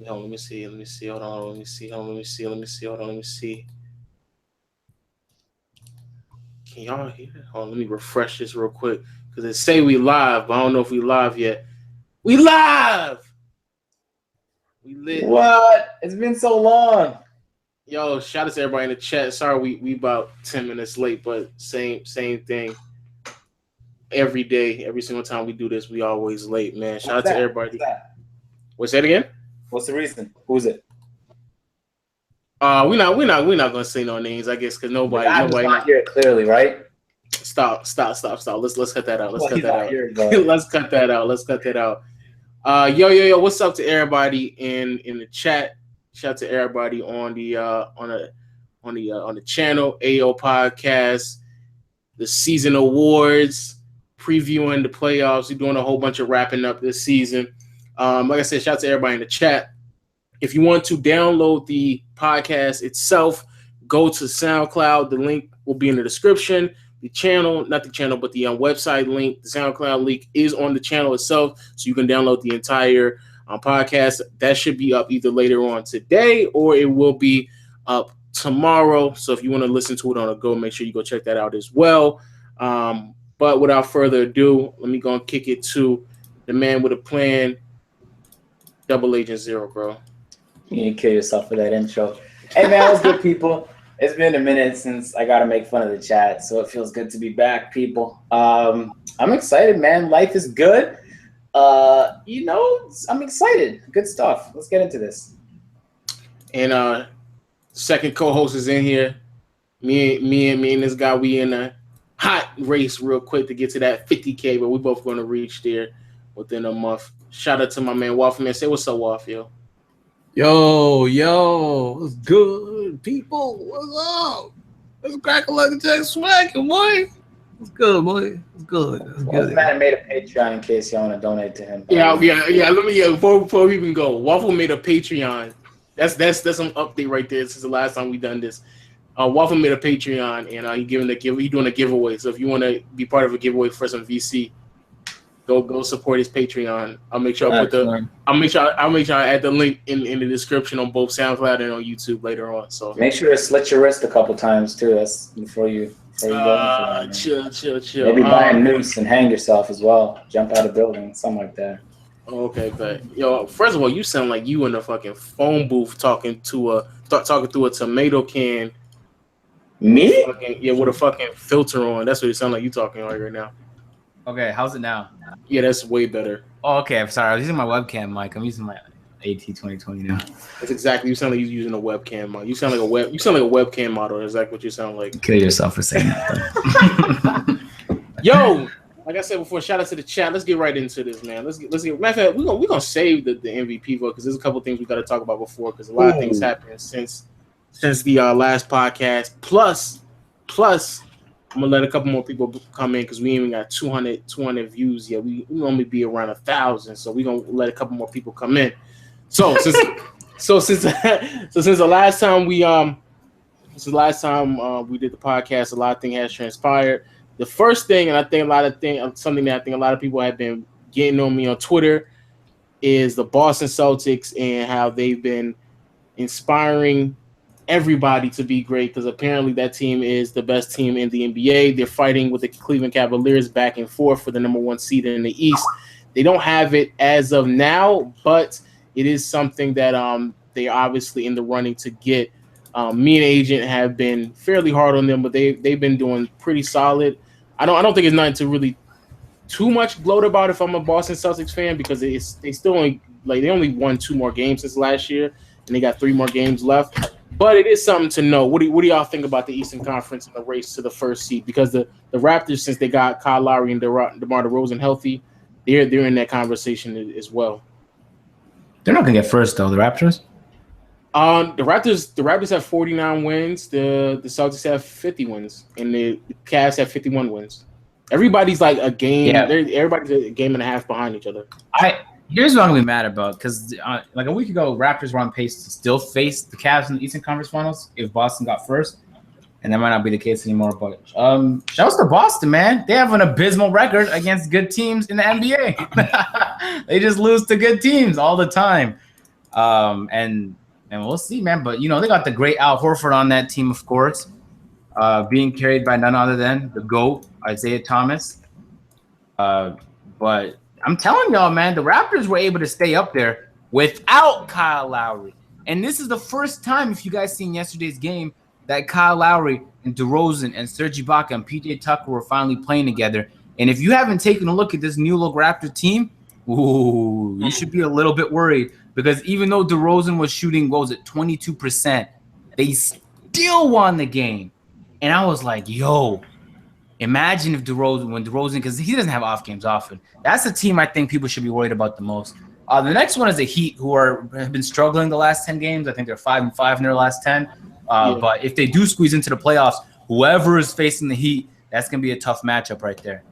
Let me see. Hold on. Let me see. Hold on. Let me see. Can y'all hear? Hold on. Let me refresh this real quick because it say we live, but I don't know if we live yet. We live. We lit. What? It's been so long. Yo, shout out to everybody in the chat. Sorry, we about 10 minutes late, but same thing. Every day, every single time we do this, we always late, man. Shout out to everybody. What's that again? What's the reason? Who's it? We're not gonna say no names, I guess, because nobody not here clearly, right? Stop. Let's cut that out. Let's cut that out. Yo, what's up to everybody in the chat? Shout out to everybody on the channel, AyoPodcast, the season awards, previewing the playoffs. We're doing a whole bunch of wrapping up this season. Like I said, shout out to everybody in the chat. If you want to download the podcast itself, go to SoundCloud. The link will be in the description. The channel, not the channel, but the website link, the SoundCloud link is on the channel itself, so you can download the entire podcast. That should be up either later on today or it will be up tomorrow. So if you want to listen to it on a go, make sure you go check that out as well. But without further ado, let me go and kick it to the man with a plan, Double Agent Zero, bro. You didn't kill yourself for that intro. Hey, man, what's good, people? It's been a minute since I got to make fun of the chat, so it feels good to be back, people. I'm excited, man. Life is good. I'm excited. Good stuff. Let's get into this. And second co-host is in here. Me and this guy, we in a hot race real quick to get to that 50K, but we both going to reach there within a month. Shout out to my man Waffle, man. Say what's up, Waffle, yo. Yo, what's good, people? What's up? Let's crack a lucky jack smacking, boy. What's good, boy? What's good? What's good? Man made a Patreon in case y'all want to donate to him. Yeah. Let me before we even go. Waffle made a Patreon. That's some update right there since the last time we done this. Waffle made a Patreon and he doing a giveaway. So if you want to be part of a giveaway for some VC, go support his Patreon. I'll make sure I add the link in the description on both SoundCloud and on YouTube later on. So make sure to slit your wrist a couple times too. That's before you go. Chill. Maybe buy a noose and hang yourself as well. Jump out of building, something like that. Okay, but yo, first of all, you sound like you in a fucking phone booth talking through a tomato can. Me? With a fucking filter on. That's what it sounds like you talking right now. Okay, how's it now? Yeah, that's way better. Oh, okay. I'm sorry. I was using my webcam mic. I'm using my AT2020 now. That's exactly. You sound like you're using a webcam mic. You sound like a webcam model. That's exactly what you sound like. Kill yourself for saying that. Yo, like I said before, shout out to the chat. Let's get right into this, man. Let's get. Matter of fact, we're gonna save the MVP vote because there's a couple things we got to talk about before because a lot of things happened since the last podcast. Plus. I'm gonna let a couple more people come in because we ain't even got 200 views yet. We normally be around 1,000, so we gonna let a couple more people come in. So since the last time we did the podcast, a lot of things has transpired. The first thing, and I think something that I think a lot of people have been getting on me on Twitter, is the Boston Celtics and how they've been inspiring everybody to be great because apparently that team is the best team in the NBA. They're fighting with the Cleveland Cavaliers back and forth for the number 1 seed in the East. They don't have it as of now, but it is something that they obviously in the running to get. Me and Agent have been fairly hard on them, but they've been doing pretty solid. I don't think it's nothing to really too much gloat about if I'm a Boston Celtics fan because they only won 2 more games since last year and they got 3 more games left. But it is something to know. What do y'all think about the Eastern Conference and the race to the first seed? Because the Raptors, since they got Kyle Lowry and DeMar DeRozan healthy, they're in that conversation as well. They're not gonna get first though. The Raptors. The Raptors have 49 wins. The Celtics have 50 wins, and the Cavs have 51 wins. Everybody's like a game. Yeah. Everybody's a game and a half behind each other. Here's what I'm gonna be mad about because like a week ago, Raptors were on pace to still face the Cavs in the Eastern Conference Finals if Boston got first, and that might not be the case anymore. But shouts to Boston, man. They have an abysmal record against good teams in the NBA. They just lose to good teams all the time. And we'll see, man. But they got the great Al Horford on that team, of course, being carried by none other than the GOAT, Isaiah Thomas. But I'm telling y'all, man, the Raptors were able to stay up there without Kyle Lowry. And this is the first time, if you guys seen yesterday's game, that Kyle Lowry and DeRozan and Serge Ibaka and PJ Tucker were finally playing together. And if you haven't taken a look at this new look Raptor team, you should be a little bit worried, because even though DeRozan was shooting, 22%, they still won the game. And I was like, yo, imagine if DeRozan, because he doesn't have off games often. That's the team I think people should be worried about the most. The next one is the Heat, who have been struggling the last 10 games. I think they're 5-5 in their last 10. But if they do squeeze into the playoffs, whoever is facing the Heat, that's going to be a tough matchup right there.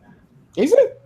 Is it?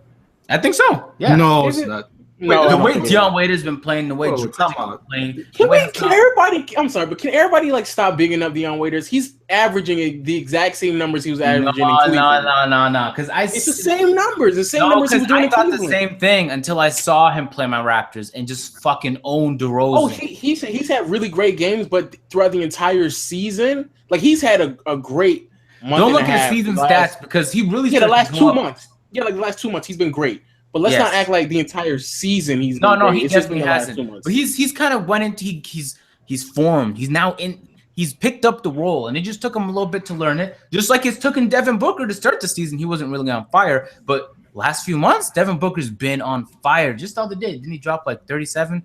I think so. Yeah. No, it's not. No, the way Dion Waiter's been playing, the way Drew has been playing. Can everybody? I'm sorry, but can everybody stop bigging up Dion Waiters? He's averaging the exact same numbers he was averaging in Cleveland. No. Because it's the same numbers. The same numbers he was doing in Cleveland. I thought the same thing until I saw him play my Raptors and just fucking own DeRozan. Oh, he's had really great games, but throughout the entire season, he's had a great month. Don't look at his season stats, because he really the last 2 months. Yeah, the last 2 months he's been great. But let's not act like the entire season he's been great. He definitely hasn't. But he's kind of went into he's formed. He's now in. He's picked up the role, and it just took him a little bit to learn it. Just like it's taken Devin Booker to start the season, he wasn't really on fire. But last few months, Devin Booker's been on fire. Just the other day, didn't he drop 37?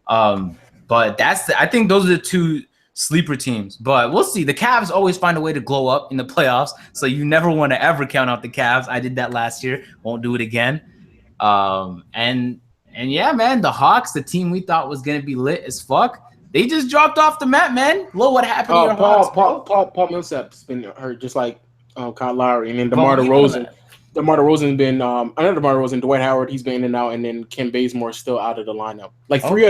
But I think those are the two sleeper teams. But we'll see. The Cavs always find a way to glow up in the playoffs, so you never want to ever count out the Cavs. I did that last year. Won't do it again. And yeah, man, the Hawks, the team we thought was gonna be lit as fuck, they just dropped off the map, man. Look what happened to your Hawks. Paul Millsap's been hurt, just like Kyle Lowry, and then DeMar DeRozan. DeMar DeRozan's been another DeMar DeRozan, Dwight Howard, he's been in and out, and then Ken Bazemore's still out of the lineup. Three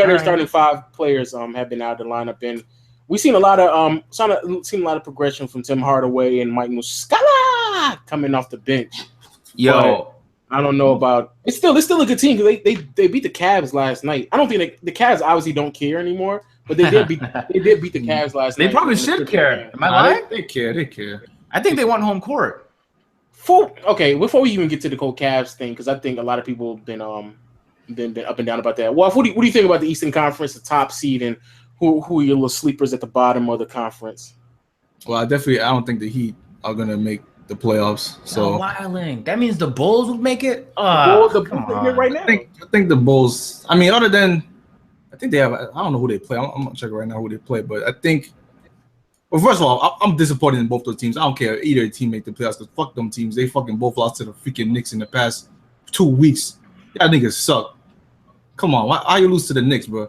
other starting 5 players have been out of the lineup, and we've seen a lot of progression from Tim Hardaway and Mike Muscala coming off the bench. Yo. But I don't know about it's still a good team, because they beat the Cavs last night. I don't think the Cavs obviously don't care anymore, but they did beat the Cavs last night. They probably should care. Am I lying? They care. I think they want home court. Before we even get to the cold Cavs thing, because I think a lot of people have been up and down about that. Well, what do you think about the Eastern Conference, the top seed, and who are your little sleepers at the bottom of the conference? Well, I don't think the Heat are gonna make the playoffs. So wilding. That means the Bulls would make it. The Bulls right now. I think the Bulls. I mean, other than I think they have. I don't know who they play. I'm gonna check right now who they play. But I think. Well, first of all, I'm disappointed in both those teams. I don't care either team make the playoffs, because fuck them teams. They fucking both lost to the freaking Knicks in the past 2 weeks. Y'all niggas suck. Come on, how you lose to the Knicks, bro?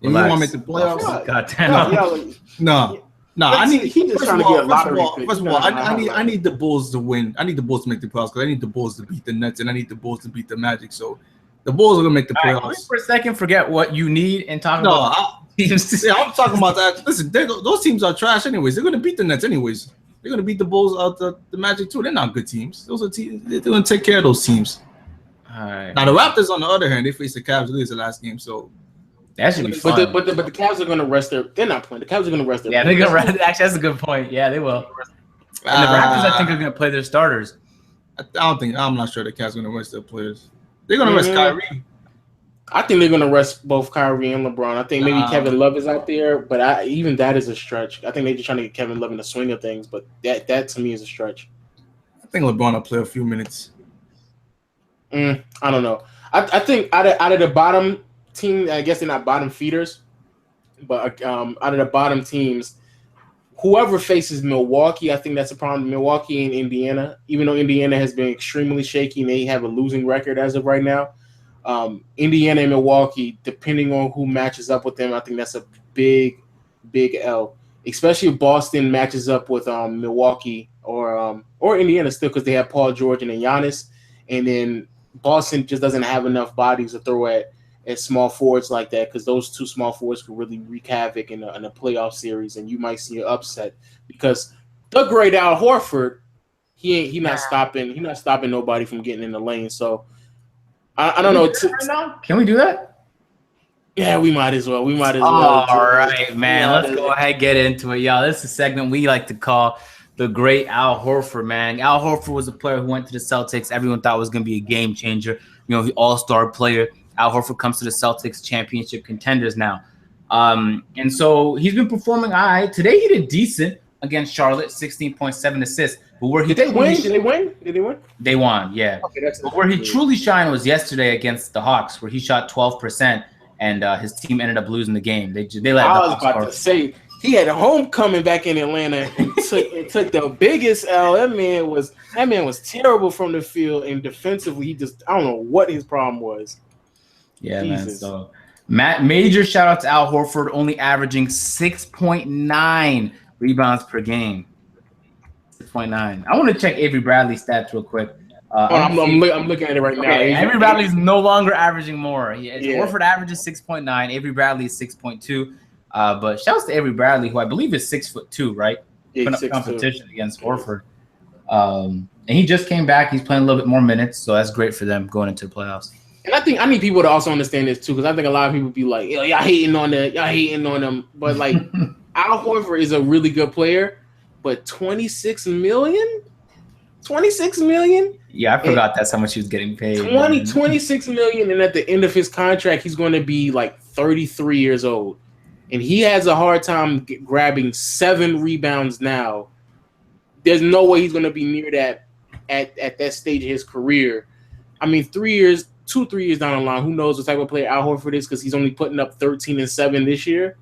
You want to make the playoffs? Goddamn. No. I need. First of all, I need the Bulls to win. I need the Bulls to make the playoffs, because I need the Bulls to beat the Nets, and I need the Bulls to beat the Magic. So the Bulls are gonna make the playoffs. Right, for a second, forget what you need and talk about. I'm talking about that. Listen, those teams are trash anyways. They're gonna beat the Nets anyways. They're gonna beat the Bulls out the Magic too. They're not good teams. Those are teams. They're gonna take care of those teams. All right. Now the Raptors, on the other hand, they faced the Cavs. It is the last game, so. That should be fun. But the Cavs are going to rest they're not playing. The Cavs are going to rest their. Yeah, they're going to rest. Actually, that's a good point. Yeah, they will. And the Raptors, I think, are going to play their starters. I'm not sure the Cavs are going to rest their players. They're going to rest Kyrie. I think they're going to rest both Kyrie and LeBron. I think maybe Kevin Love is out there, but even that is a stretch. I think they're just trying to get Kevin Love in the swing of things, but that to me is a stretch. I think LeBron will play a few minutes. I don't know. I think out of the bottom team, I guess they're not bottom feeders, but out of the bottom teams, whoever faces Milwaukee, I think that's a problem. Milwaukee and Indiana, even though Indiana has been extremely shaky and they have a losing record as of right now, Indiana and Milwaukee, depending on who matches up with them, I think that's a big L. Especially if Boston matches up with Milwaukee or Indiana still, because they have Paul George and Giannis, and then Boston just doesn't have enough bodies to throw at small forwards like that, because those two small forwards could really wreak havoc in a playoff series, and you might see an upset because the great Al Horford, he not stopping nobody from getting in the lane. So I don't know. Can we do that? Yeah, we might as well. All right, man. Let's go ahead and get into it, y'all. This is a segment we like to call the Great Al Horford, man. Al Horford was a player who went to the Celtics. Everyone thought was going to be a game changer. You know, he all-star player. Al Horford comes to the Celtics championship contenders now. And so he's been performing all right. Today he did decent against Charlotte, 16.7 assists. But where he Did they win? They won, yeah. Okay, but where he truly shined was yesterday against the Hawks, where he shot 12%, and his team ended up losing the game. They let I was about to say he had a homecoming back in Atlanta and took the biggest L. That man was terrible from the field, and defensively I don't know what his problem was. Yeah, Jesus. Man. So major shout out to Al Horford, only averaging 6.9 rebounds per game. 6.9. I want to check Avery Bradley's stats real quick. I'm looking at it right now. Avery Bradley's no longer averaging more. Horford averages 6.9. Avery Bradley is 6.2. But shouts to Avery Bradley, who I believe is 6'2", right? Yeah, putting up competition against Horford. And he just came back. He's playing a little bit more minutes, so that's great for them going into the playoffs. And I think I need people to also understand this too, because I think a lot of people be like, "Yo, y'all hating on them," but like Al Horford is a really good player, but 26 million. Yeah, I forgot that's how much he was getting paid. 26 million, and at the end of his contract, he's going to be like 33 years old, and he has a hard time grabbing 7 rebounds now. There's no way he's going to be near that at that stage of his career. I mean, 3 years down the line, who knows what type of player Al Horford is, because he's only putting up 13 and 7 this year.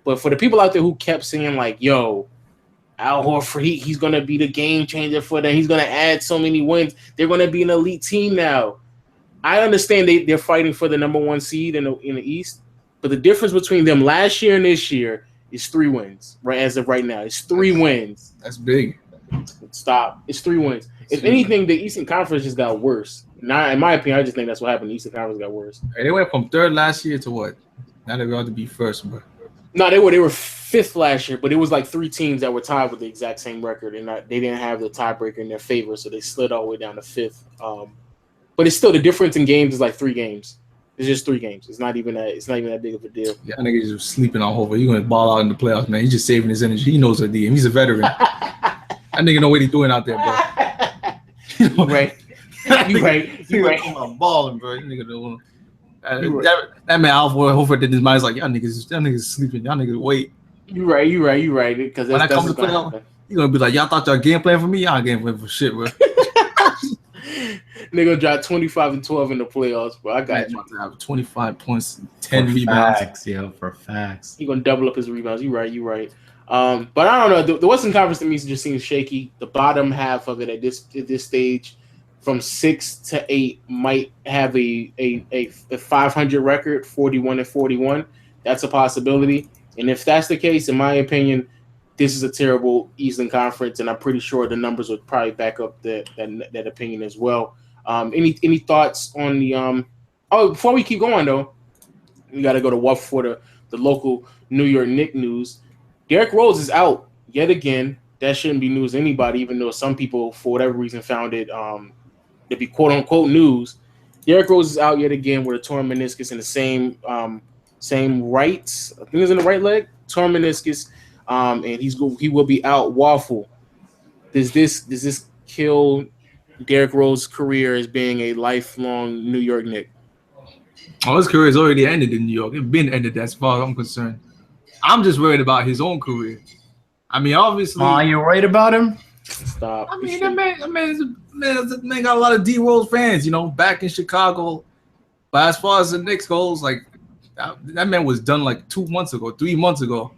But for the people out there who kept saying like, "Yo, Al Horford, he's going to be the game changer for them. He's going to add so many wins. They're going to be an elite team now." I understand they're fighting for the number 1 seed in the East, but the difference between them last year and this year is 3 wins. Right as of right now, it's 3 wins. That's big. Stop. It's 3 wins. If anything, the Eastern Conference just got worse. Now, in my opinion, I just think that's what happened. The Eastern Conference got worse. Hey, they went from 3rd last year to what? Now they're going to be 1st, but. No, they were 5th last year, but it was like 3 teams that were tied with the exact same record, and they didn't have the tiebreaker in their favor, so they slid all the way down to 5th. But it's still, the difference in games is like 3 games. It's just 3 games. It's not even that big of a deal. Yeah, I think he's just sleeping on Horford. He's going to ball out in the playoffs, man. He's just saving his energy. He knows the DM. He's a veteran. That nigga know what he's doing out there, bro. Right. You right. I'm balling, bro. Nigga don't. That man Al Horford in his mind is like, y'all niggas sleeping. Y'all niggas wait. You right. Because when I come to playoff, you gonna be like, y'all thought y'all game plan for me? Y'all game plan for shit, bro. Nigga dropped 25 and 12 in the playoffs, bro. I got you. To have 25 points, 10 rebounds. For facts. He gonna double up his rebounds. You right. But I don't know. The Western Conference to me just seems shaky. The bottom half of it at this stage, from 6 to 8, might have a 500 record, 41 and 41. That's a possibility. And if that's the case, in my opinion, this is a terrible Eastern Conference, and I'm pretty sure the numbers would probably back up that opinion as well. Any thoughts on the before we keep going though, we got to go to what for the local New York Knicks news. Derrick Rose is out yet again. That shouldn't be news to anybody, even though some people for whatever reason found it to be quote unquote news. Derrick Rose is out yet again with a torn meniscus in the same right. I think it's in the right leg, torn meniscus, and he will be out. Waffle. Does this kill Derrick Rose's career as being a lifelong New York Knick? Oh, his career is already ended in New York. It's been ended as far as I'm concerned. I'm just worried about his own career. I mean, obviously. Are you worried about him? Stop. I mean, that man got a lot of D Rose fans, back in Chicago. But as far as the Knicks goes, like that man was done like 3 months ago.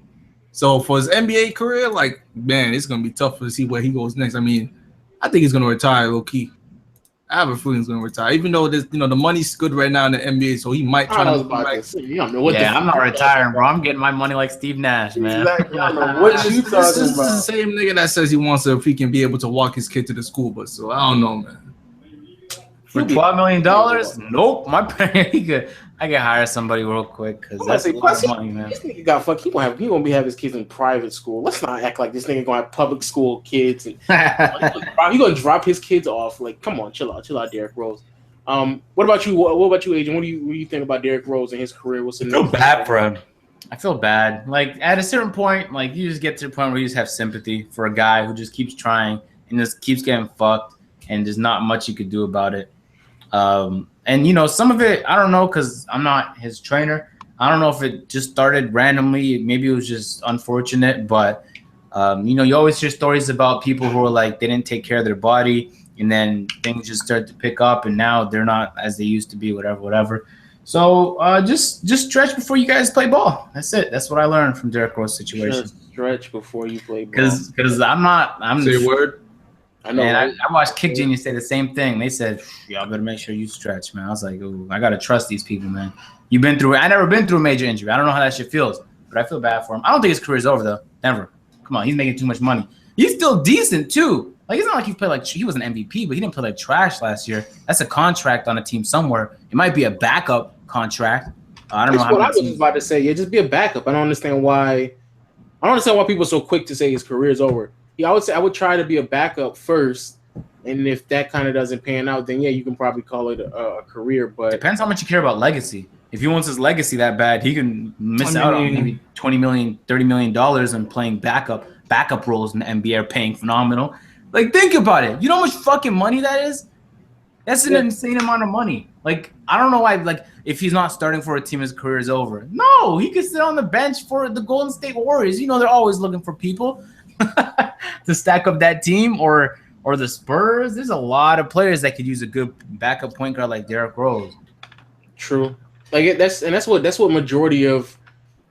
So for his NBA career, like, man, it's gonna be tough to see where he goes next. I mean, I think he's gonna retire low key. I have a feeling he's gonna retire, even though there's the money's good right now in the NBA, so he might try to come back. I'm not retiring, bro. I'm getting my money like Steve Nash, man. Exactly. I don't know what you talking about. This is the same nigga that says he wants to, if he can be able to walk his kid to the school bus. So I don't know, man. For $12 million? Nope. My parent, I can hire somebody real quick because that's a lot of money, man. This nigga got fucked. He gonna have his kids in private school. Let's not act like this nigga gonna have public school kids. And he gonna drop his kids off. Like, come on, chill out, Derrick Rose. What about you? What about you, Agent? What do you think about Derrick Rose and his career? What's the I feel bad for him. I feel bad. Like at a certain point, like you just get to the point where you just have sympathy for a guy who just keeps trying and just keeps getting fucked, and there's not much you could do about it. And you know, some of it I don't know because I'm not his trainer. I don't know if it just started randomly. Maybe it was just unfortunate, but you know, you always hear stories about people who are like they didn't take care of their body, and then things just start to pick up, and now they're not as they used to be. Whatever. So just stretch before you guys play ball. That's it. That's what I learned from Derrick Rose situation. Just stretch before you play ball. Because I'm Say a word. I know. And I watched Kick Genius say the same thing. They said, y'all better make sure you stretch, man. I was like, ooh, I got to trust these people, man. You've been through it. I never been through a major injury. I don't know how that shit feels, but I feel bad for him. I don't think his career's over, though. Never. Come on. He's making too much money. He's still decent, too. Like, it's not like he played like he was an MVP, but he didn't play like trash last year. That's a contract on a team somewhere. It might be a backup contract. I don't know. That's what I was just about to say. Yeah, just be a backup. I don't understand why people are so quick to say his career's over. Yeah, I would say I would try to be a backup first, and if that kind of doesn't pan out, then yeah, you can probably call it a career. But depends how much you care about legacy. If he wants his legacy that bad, he can miss out on maybe $20 million, $30 million and playing backup roles in the NBA are paying phenomenal. Like, think about it. You know how much fucking money that is? That's an insane amount of money. Like, I don't know why, like, if he's not starting for a team, his career is over. No, he could sit on the bench for the Golden State Warriors. You know, they're always looking for people to stack up that team, or the Spurs. There's a lot of players that could use a good backup point guard like Derrick Rose. True. Like that's what majority of,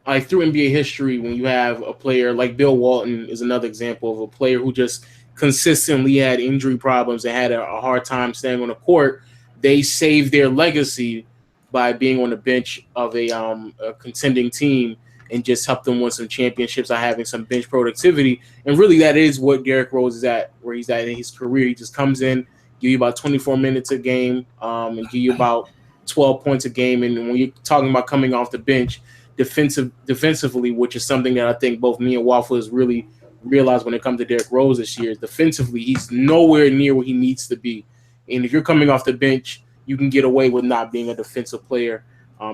like, through NBA history, when you have a player like Bill Walton is another example of a player who just consistently had injury problems and had a hard time staying on the court. They saved their legacy by being on the bench of a contending team and just helped them win some championships by having some bench productivity. And really, that is what Derrick Rose is at, where he's at in his career. He just comes in, give you about 24 minutes a game, and give you about 12 points a game. And when you're talking about coming off the bench, defensively, which is something that I think both me and Waffle has really realized when it comes to Derrick Rose this year, defensively, he's nowhere near where he needs to be. And if you're coming off the bench, you can get away with not being a defensive player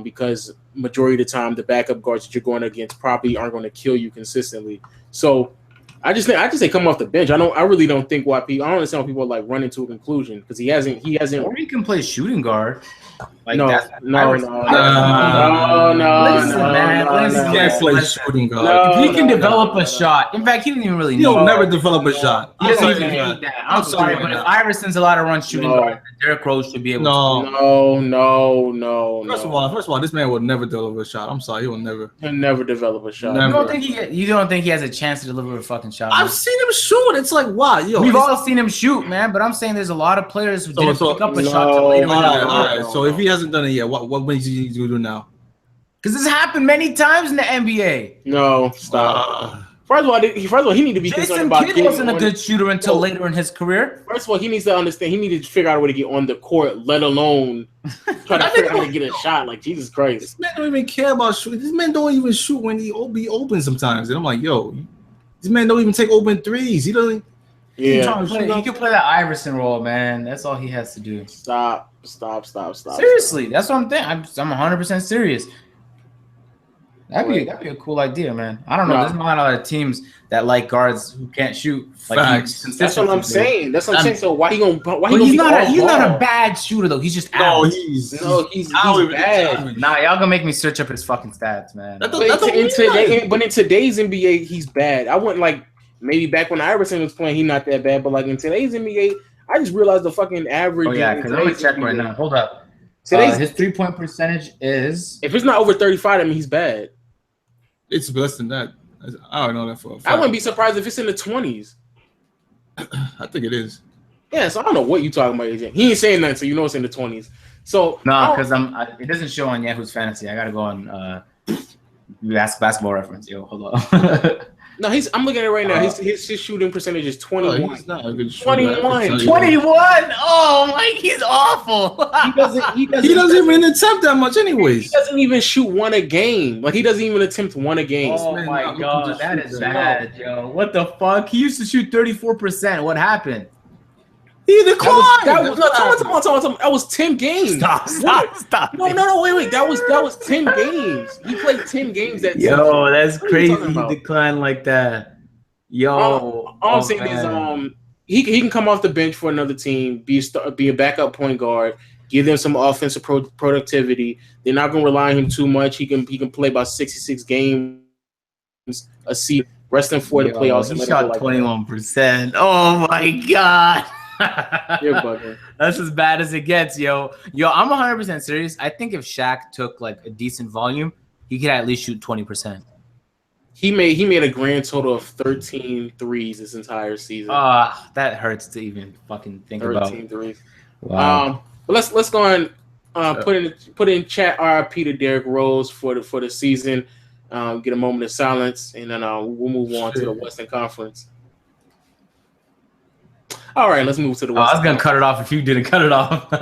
because majority of the time, the backup guards that you're going against probably aren't going to kill you consistently. So I just say come off the bench. I really don't think why people. I don't understand why people are like running to a conclusion because he hasn't. Or he can play shooting guard. Like no. Listen, man. He can't play shooting guard. If he can develop a shot. In fact, he didn't even really need He'll never develop a shot. He doesn't even need that. I'm sorry, but if Iverson's allowed to run shooting guard, Derrick Rose should be able to. No. First of all, this man will never develop a shot. I'm sorry, he will never. He'll never develop a shot. You don't think he has a chance to deliver a fucking shot? I've seen him shoot. It's like, wow. We've all seen him shoot, man. But I'm saying there's a lot of players who didn't pick up a shot till later. All right. So if he hasn't done it yet, what makes you need to do now? Because this happened many times in the NBA. No, stop. First of all, he need to be concerned about. Jason Kidd wasn't a good shooter until later in his career. First of all, he needs to understand. He needs to figure out a way to get on the court, let alone try to figure out how to get a shot. Like, Jesus Christ, this man don't even care about shooting. This man don't even shoot when he be open sometimes. And I'm like, yo, this man don't even take open threes. He doesn't. Yeah, he can play that Iverson role, man. That's all he has to do. Stop. Seriously, that's what I'm thinking. I'm 100% serious. That'd be a cool idea, man. I don't know. There's not a lot of teams that like guards who can't shoot. Like, that's what I'm saying. So why he gonna? He's not a bad shooter though. He's just average. He's bad. Nah, y'all gonna make me search up his fucking stats, man. But in today's NBA, he's bad. I wouldn't like. Maybe back when Iverson was playing, he's not that bad. But like in today's NBA, I just realized the fucking average. Oh yeah, because I'm gonna check right now. Hold up. His 3-point percentage is. If it's not over 35, I mean he's bad. It's less than that. I don't know that for a fact. I wouldn't be surprised if it's in the 20s. I think it is. Yeah, so I don't know what you're talking about, AJ. He ain't saying nothing, so you know it's in the 20s. So no, because it doesn't show on Yahoo's Fantasy. I gotta go on Basketball Reference. Yo, hold on. No, I'm looking at it right now. His shooting percentage is 21. He's not a good shooter. 21. Oh my, he's awful. He doesn't even attempt that much, anyways. He doesn't even shoot one a game. Like he doesn't even attempt one a game. Oh my god, that is bad, yo. What the fuck? He used to shoot 34%. What happened? He declined. That was 10 games. Stop. No, wait. That was 10 games. He played 10 games that season. Yo, that's What are you crazy. talking He about? declined like that. Yo, All I'm saying is he can come off the bench for another team, be a backup point guard, give them some offensive productivity. They're not going to rely on him too much. He can play about 66 games a season, resting for the playoffs. He shot 21%. Oh my god. You're bugging. That's as bad as it gets, yo. I'm 100% serious. I think if Shaq took like a decent volume, he could at least shoot 20%. He made a grand total of 13 threes this entire season. That hurts to even fucking think about. 13 threes. Wow. But let's go and put in chat RIP to Derrick Rose for the season. Get a moment of silence, and then we'll move on to the Western Conference. All right, let's move to the Western. I was gonna cut it off if you didn't cut it off.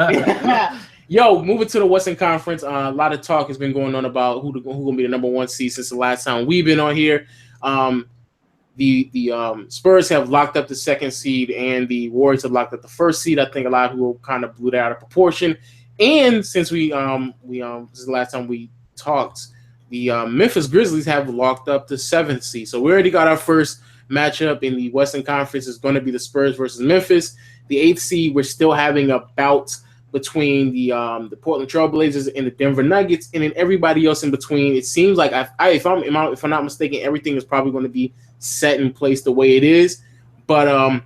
Yo, moving to the Western Conference. A lot of talk has been going on about who gonna be the number one seed since the last time we've been on here. The Spurs have locked up the second seed, and the Warriors have locked up the first seed. I think a lot of people kind of blew that out of proportion. And since this is the last time we talked, the Memphis Grizzlies have locked up the seventh seed. So we already got our first matchup in the Western Conference. Is going to be the Spurs versus Memphis. The eighth seed, we're still having a bout between the Portland Trailblazers and the Denver Nuggets, and then everybody else in between. It seems like if I'm not mistaken, everything is probably going to be set in place the way it is. But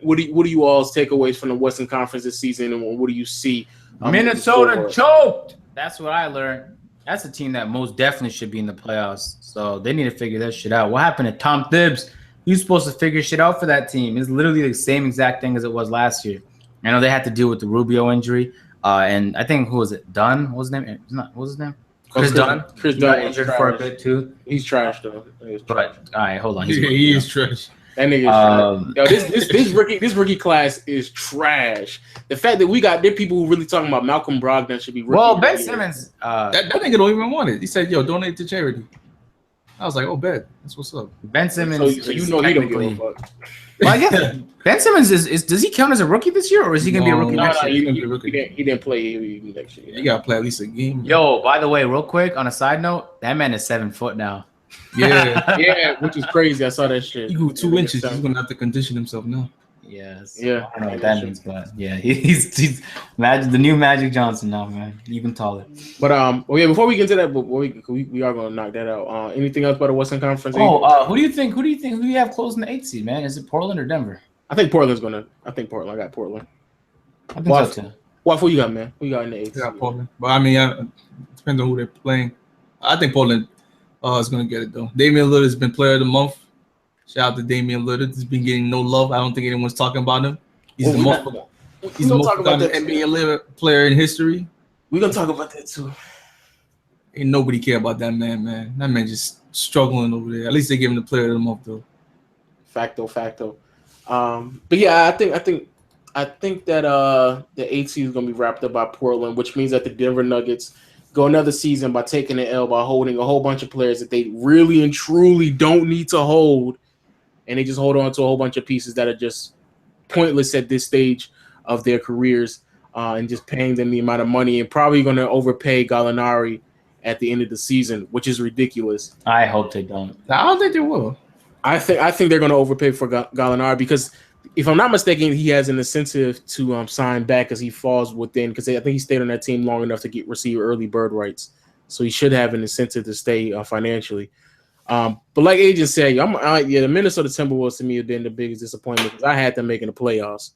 what do you all's takeaways from the Western Conference this season, and what do you see? Minnesota choked. That's what I learned. That's a team that most definitely should be in the playoffs. So they need to figure that shit out. What happened to Tom Thibbs? He's supposed to figure shit out for that team. It's literally the same exact thing as it was last year. I know they had to deal with the Rubio injury, and I think who was it? Dunn? What was his name? What was his name? Chris Dunn. Chris Dunn injured for a bit too. He's trash though. But all right, hold on. He is trash. That nigga is trash. Yo, this rookie class is trash. The fact that there are people who really talking about Malcolm Brogdon should be rookie. Well, Ben Simmons. That nigga don't even want it. He said, "Yo, donate to charity." I was like, "Oh, bet. That's what's up." Ben Simmons. So you know he don't give a fuck. Well, I guess Ben Simmons is. Does he count as a rookie this year, or is he gonna be a rookie next year? He didn't play next year. You gotta play at least a game. Yo, by the way, real quick on a side note, that man is 7 foot now. Yeah, which is crazy. I saw that shit. He grew 2 inches. He's gonna have to condition himself now. Yes. Yeah. I don't know what that means, but yeah, he's the new Magic Johnson now, man. Even taller. But before we get into that, we are gonna knock that out. Anything else about the Western Conference? Who do you think? Who do you have closing the 8th seed, man? Is it Portland or Denver? I think Portland. I got Portland. I think so too. What who you got, man? Who you got in the 8th? I got Portland, but I mean, it depends on who they're playing. I think Portland is gonna get it though. Damian Lillard has been Player of the Month. Shout out to Damian Lillard. He's been getting no love. I don't think anyone's talking about him. He's the most forgotten NBA player in history. We're gonna talk about that too. Ain't nobody care about that man, That man just struggling over there. At least they give him the Player of the Month though. Facto. But yeah, I think that the 8th seed is gonna be wrapped up by Portland, which means that the Denver Nuggets go another season by taking the L by holding a whole bunch of players that they really and truly don't need to hold, and they just hold on to a whole bunch of pieces that are just pointless at this stage of their careers, and just paying them the amount of money and probably going to overpay Gallinari at the end of the season, which is ridiculous. I hope they don't. I don't think they will. I think they're going to overpay for Gallinari because, if I'm not mistaken, he has an incentive to sign back because he falls within. Because I think he stayed on that team long enough to receive early bird rights, so he should have an incentive to stay financially. But like Agent said, the Minnesota Timberwolves to me have been the biggest disappointment because I had them making the playoffs,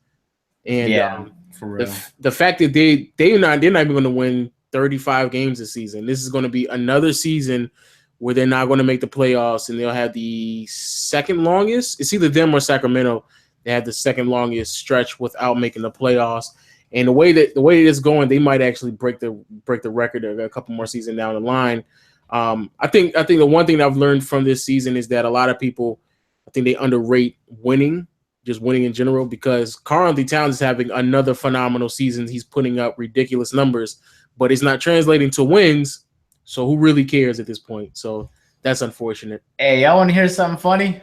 and for real. The fact that they're not even going to win 35 games this season. This is going to be another season where they're not going to make the playoffs, and they'll have the second longest. It's either them or Sacramento. They have the second longest stretch without making the playoffs. And the way it is going, they might actually break the record a couple more seasons down the line. I think the one thing that I've learned from this season is that a lot of people, I think they underrate winning, just winning in general, because Karl-Anthony Towns is having another phenomenal season. He's putting up ridiculous numbers, but it's not translating to wins. So who really cares at this point? So that's unfortunate. Hey, y'all want to hear something funny?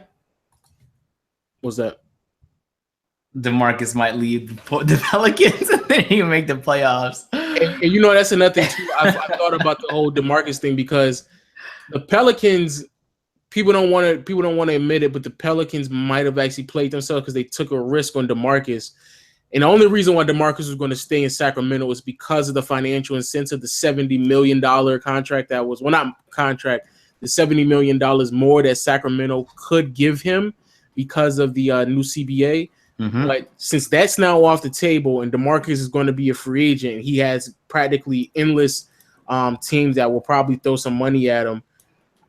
What's that? DeMarcus might leave the Pelicans and then he make the playoffs. And you know, that's another thing too. I thought about the whole DeMarcus thing because the Pelicans, people don't want to admit it, but the Pelicans might have actually played themselves because they took a risk on DeMarcus. And the only reason why DeMarcus was going to stay in Sacramento was because of the financial incentive, the $70 million contract that was, well, not contract, the $70 million more that Sacramento could give him because of the new CBA. Mm-hmm. But since that's now off the table and DeMarcus is going to be a free agent, he has practically endless teams that will probably throw some money at him.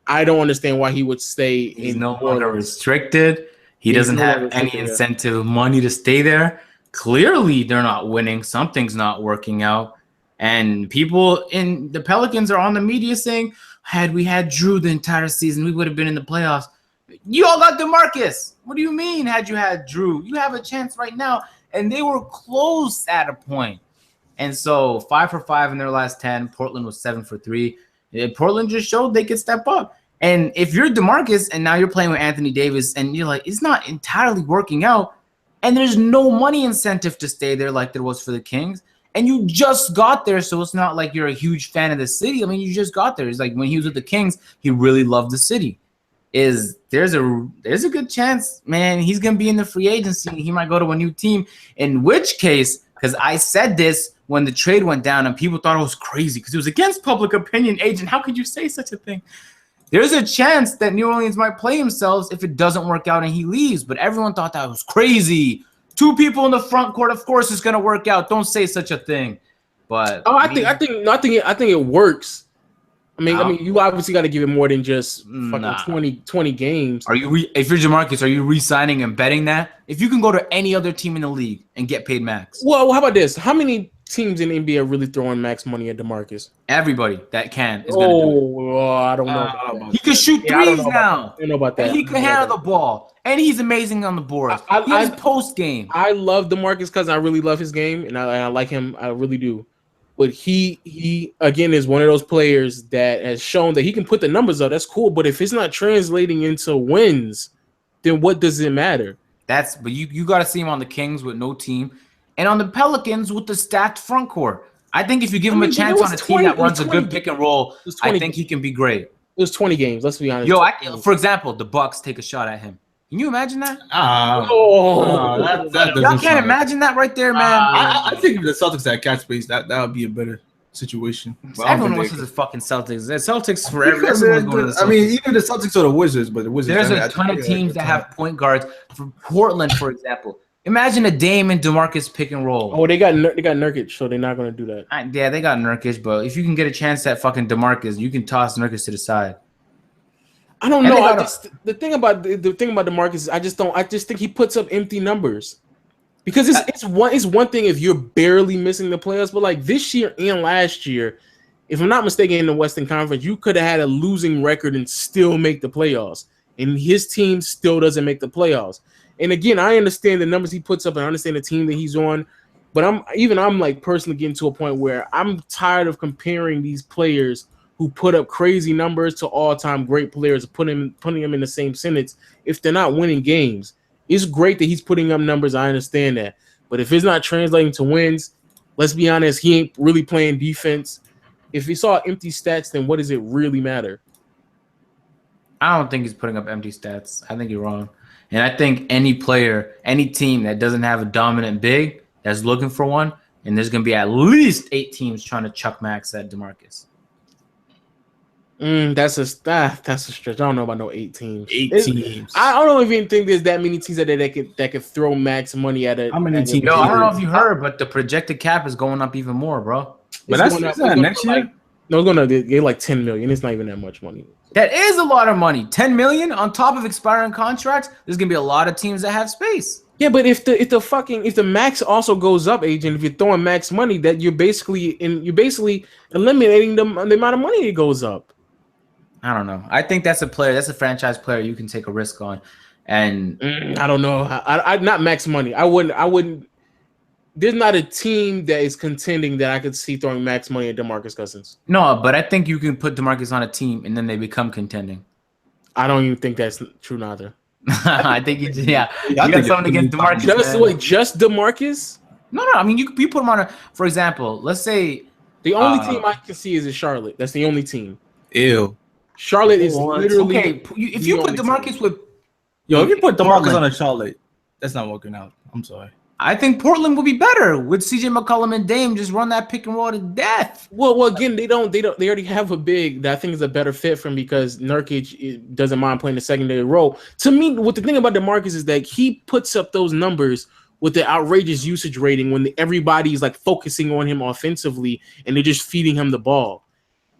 I don't understand why he would stay. He's no longer restricted. He doesn't have any incentive of money to stay there. Clearly, they're not winning. Something's not working out. And people in the Pelicans are on the media saying, had we had Drew the entire season, we would have been in the playoffs. You all got DeMarcus. What do you mean had you had Drew? You have a chance right now. And they were close at a point. And so 5 for 5 in their last 10. Portland was 7 for 3. Portland just showed they could step up. And if you're DeMarcus and now you're playing with Anthony Davis and you're like, it's not entirely working out, and there's no money incentive to stay there like there was for the Kings, and you just got there, so it's not like you're a huge fan of the city. I mean, you just got there. It's like when he was with the Kings, he really loved the city. There's a good chance, man, he's going to be in the free agency. He might go to a new team, in which case, because I said this when the trade went down and people thought it was crazy because it was against public opinion, agent. How could you say such a thing? There's a chance that New Orleans might play themselves if it doesn't work out and he leaves, but everyone thought that was crazy. 2 people in the front court, of course it's going to work out. Don't say such a thing. But I think it works. I mean, you obviously got to give it more than just fucking 20 games. If you're DeMarcus, are you re-signing and betting that? If you can go to any other team in the league and get paid max. Well, how about this? How many teams in the NBA are really throwing max money at DeMarcus? Everybody that can is going to do it. I don't know. He can shoot threes now. I don't know about that. And he can handle the ball. And he's amazing on the boards. He has post game. I love DeMarcus Cousins. I really love his game, and I like him. I really do. But he again is one of those players that has shown that he can put the numbers up. That's cool. But if it's not translating into wins, then what does it matter? But you got to see him on the Kings with no team, and on the Pelicans with the stacked front court. I think if you give him a chance on a team that runs a good pick and roll, I think he can be great. It was 20 games. Let's be honest. For example, the Bucks take a shot at him. Can you imagine that? Y'all can't imagine that right there, man. I think if the Celtics had catch space, that would be a better situation. Everyone wants the fucking Celtics. The Celtics forever. Everyone's going to the Celtics. I mean, even the Celtics or the Wizards, but the Wizards. There's a ton of teams that have point guards. For Portland, for example, imagine a Dame and DeMarcus pick and roll. Oh, they got Nurkic, so they're not going to do that. Yeah, they got Nurkic, but if you can get a chance at fucking DeMarcus, you can toss Nurkic to the side. I don't know. The thing about DeMarcus is I just think he puts up empty numbers. Because it's one thing if you're barely missing the playoffs, but like this year and last year, if I'm not mistaken, in the Western Conference, you could have had a losing record and still make the playoffs. And his team still doesn't make the playoffs. And again, I understand the numbers he puts up and I understand the team that he's on, but I'm like personally getting to a point where I'm tired of comparing these players who put up crazy numbers to all-time great players, putting them in the same sentence if they're not winning games. It's great that he's putting up numbers. I understand that. But if it's not translating to wins, let's be honest, he ain't really playing defense. If he saw empty stats, then what does it really matter? I don't think he's putting up empty stats. I think you're wrong. And I think any player, any team that doesn't have a dominant big that's looking for one, and there's going to be at least 8 teams trying to chuck max at DeMarcus. That's a stretch. I don't know about no 8 teams. 8 teams. I don't even think there's that many teams that could throw max money at it. How many teams? Yo, I don't know if you heard, but the projected cap is going up even more, bro. But that's next year. No, it's going to get like 10 million. It's not even that much money. That is a lot of money. 10 million on top of expiring contracts. There's gonna be a lot of teams that have space. Yeah, but if the max also goes up, agent, if you're throwing max money, that you're basically eliminating the amount of money that goes up. I don't know. I think that's a franchise player you can take a risk on. And I don't know. I not max money. I wouldn't. There's not a team that is contending that I could see throwing max money at DeMarcus Cousins. No, but I think you can put DeMarcus on a team and then they become contending. I don't even think that's true neither. I think you I you got think something against DeMarcus. Just DeMarcus? No. I mean, you put him on a. For example, let's say The only team I can see is in Charlotte. That's the only team. Ew. Charlotte is literally okay. If you put DeMarcus with, If you put DeMarcus Portland on a Charlotte, that's not working out. I'm sorry. I think Portland would be better with CJ McCollum and Dame. Just run that pick and roll to death. Well, again, they already have a big that I think is a better fit for him because Nurkic doesn't mind playing the secondary role. To me, what the thing about DeMarcus is that he puts up those numbers with the outrageous usage rating when everybody's like focusing on him offensively and they're just feeding him the ball.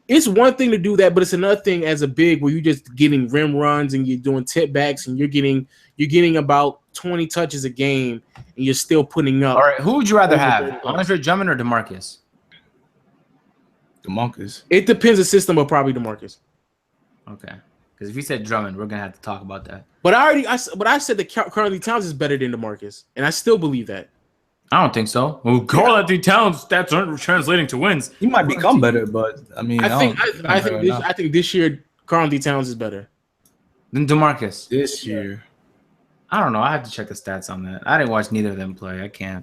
It's one thing to do that, but it's another thing as a big where you're just getting rim runs and you're doing tip backs and you're getting about 20 touches a game and you're still putting up. All right, who would you rather have, Andre Drummond or DeMarcus? DeMarcus. It depends the system, but probably DeMarcus. Okay, because if you said Drummond, we're gonna have to talk about that. But I said that currently Towns is better than DeMarcus, and I still believe that. I don't think so. Well, Carl Anthony Towns stats aren't translating to wins. He might become better, but I mean, I think this year Karl Anthony Towns is better than DeMarcus. This year, I don't know. I have to check the stats on that. I didn't watch neither of them play. I can't.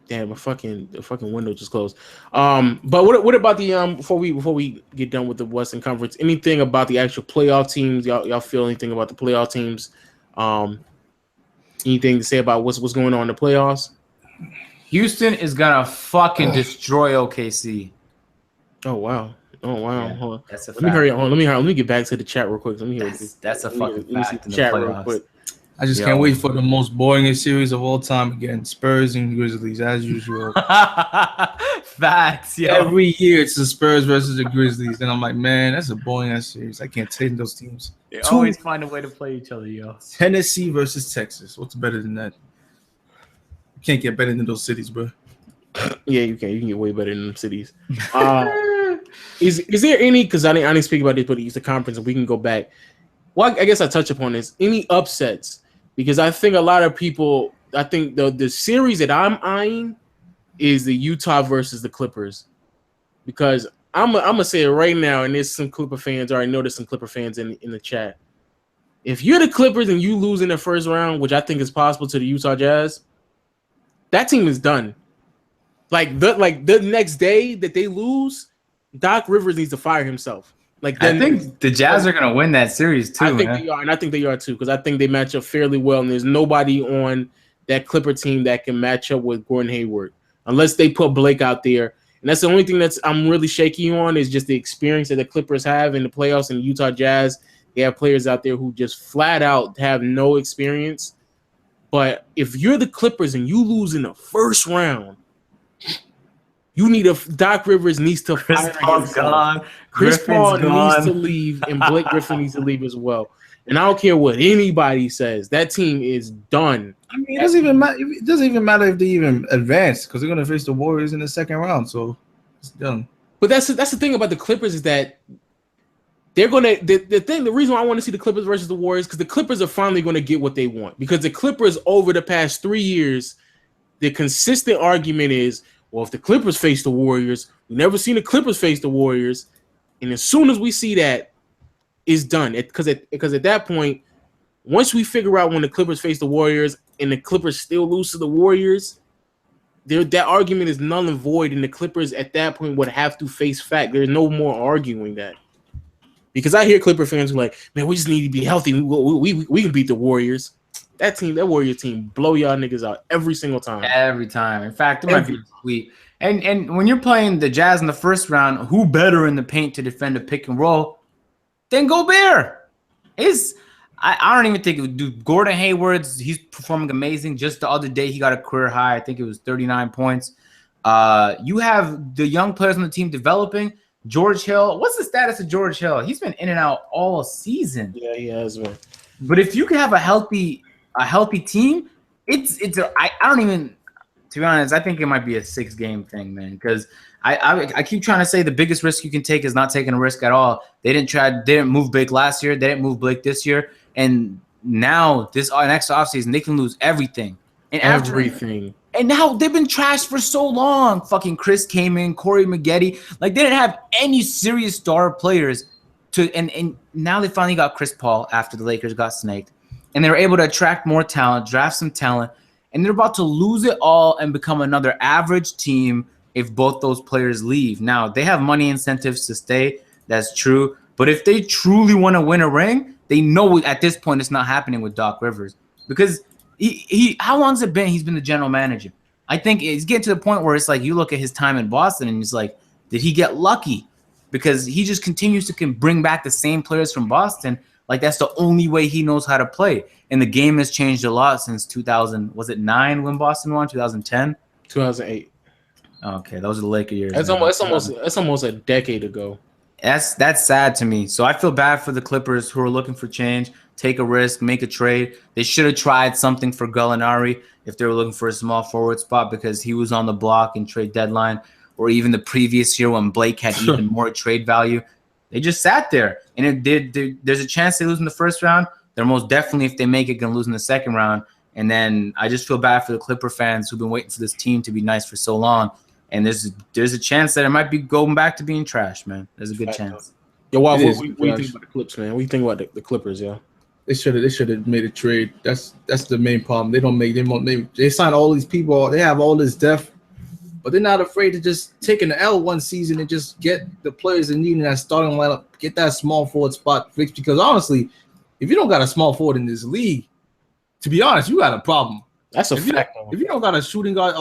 Damn, the fucking window just closed. But what about the before we get done with the Western Conference? Anything about the actual playoff teams? Y'all feel anything about the playoff teams? Anything to say about what's going on in the playoffs? Houston is gonna fucking destroy OKC. Oh wow. Yeah, Hold on. that's a Let me fact. hurry up. Let me get back to the chat real quick. Let me hear That's a fucking let me see fact the in the chat real playoffs. quick. I just can't wait for the most boringest series of all time again. Spurs and Grizzlies, as usual. Facts, yo. Every year it's the Spurs versus the Grizzlies, and I'm like, man, that's a boring ass series. I can't take those teams. They always find a way to play each other, yo. Tennessee versus Texas. What's better than that? You can't get better than those cities, bro. Yeah, you can. You can get way better than them cities. Is there any? Because I didn't speak about this, but it's the conference, and we can go back. Well, I guess I touch upon this. Any upsets? Because I think a lot of people. I think the series that I'm eyeing is the Utah versus the Clippers. Because I'm gonna say it right now, and there's some Clipper fans. I already know there's some Clipper fans in the chat. If you're the Clippers and you lose in the first round, which I think is possible to the Utah Jazz, that team is done. Like the next day that they lose, Doc Rivers needs to fire himself. Like I think the Jazz are gonna win that series too. I think they are, and I think they are too, because I think they match up fairly well, and there's nobody on that Clipper team that can match up with Gordon Hayward unless they put Blake out there. And that's the only thing I'm really shaky on is just the experience that the Clippers have in the playoffs. And Utah Jazz, they have players out there who just flat out have no experience. But if you're the Clippers and you lose in the first round, you need Doc Rivers needs to fire himself. Chris Paul needs to leave, and Blake Griffin needs to leave as well. And I don't care what anybody says. That team is done. I mean, it doesn't even matter. It doesn't even matter if they even advance because they're gonna face the Warriors in the second round. So it's done. But that's the thing about the Clippers is that they're gonna the reason why I want to see the Clippers versus the Warriors because the Clippers are finally gonna get what they want. Because the Clippers over the past 3 years, the consistent argument is, well, if the Clippers face the Warriors, we never seen the Clippers face the Warriors, and as soon as we see that, it's done. Because at that point, once we figure out when the Clippers face the Warriors and the Clippers still lose to the Warriors, that argument is null and void, and the Clippers at that point would have to face fact. There's no more arguing that. Because I hear Clipper fans who are like, man, we just need to be healthy. We can beat the Warriors. That Warrior team, blow y'all niggas out every single time. Every time. In fact, it might be sweet. And when you're playing the Jazz in the first round, who better in the paint to defend a pick and roll than Gobert? I don't even think it would do. Gordon Hayward's, he's performing amazing. Just the other day, he got a career high. I think it was 39 points. You have the young players on the team developing. George Hill. What's the status of George Hill? He's been in and out all season. Yeah, he has been. But if you could have a healthy team, I don't even, to be honest, I think it might be a 6-game thing, man. Because I keep trying to say the biggest risk you can take is not taking a risk at all. They didn't move Blake last year. They didn't move Blake this year. And now this next offseason, they can lose everything. And everything. And now they've been trashed for so long. Fucking Chris Kaman, Corey Maggette. Like, they didn't have any serious star players and now they finally got Chris Paul after the Lakers got snaked. and they're able to attract more talent, draft some talent, and they're about to lose it all and become another average team if both those players leave. Now, they have money incentives to stay. That's true. But if they truly want to win a ring, they know at this point it's not happening with Doc Rivers. Because he how long has it been he's been the general manager? I think it's getting to the point where it's like you look at his time in Boston and it's like, did he get lucky? Because he just continues to bring back the same players from Boston. Like, that's the only way he knows how to play. And the game has changed a lot since 2000. Was it 9 when Boston won? 2010? 2008. Okay, those are the Laker years. That's almost a decade ago. That's sad to me. So I feel bad for the Clippers who are looking for change, take a risk, make a trade. They should have tried something for Gallinari if they were looking for a small forward spot because he was on the block in trade deadline, or even the previous year when Blake had even more trade value. They just sat there, and there's a chance they lose in the first round. They're most definitely, if they make it, going to lose in the second round. And then I just feel bad for the Clipper fans who've been waiting for this team to be nice for so long. And there's a chance that it might be going back to being trash, man. There's a good chance. Yo, what do you think about the Clips, man? What do you think about the Clippers, yo? They should have made a trade. That's the main problem. They sign all these people. They have all this depth, but they're not afraid to just take an L one season and just get the players they need in that starting lineup, get that small forward spot fixed. Because honestly, if you don't got a small forward in this league, to be honest, you got a problem. That's a fact. If you don't got a shooting guard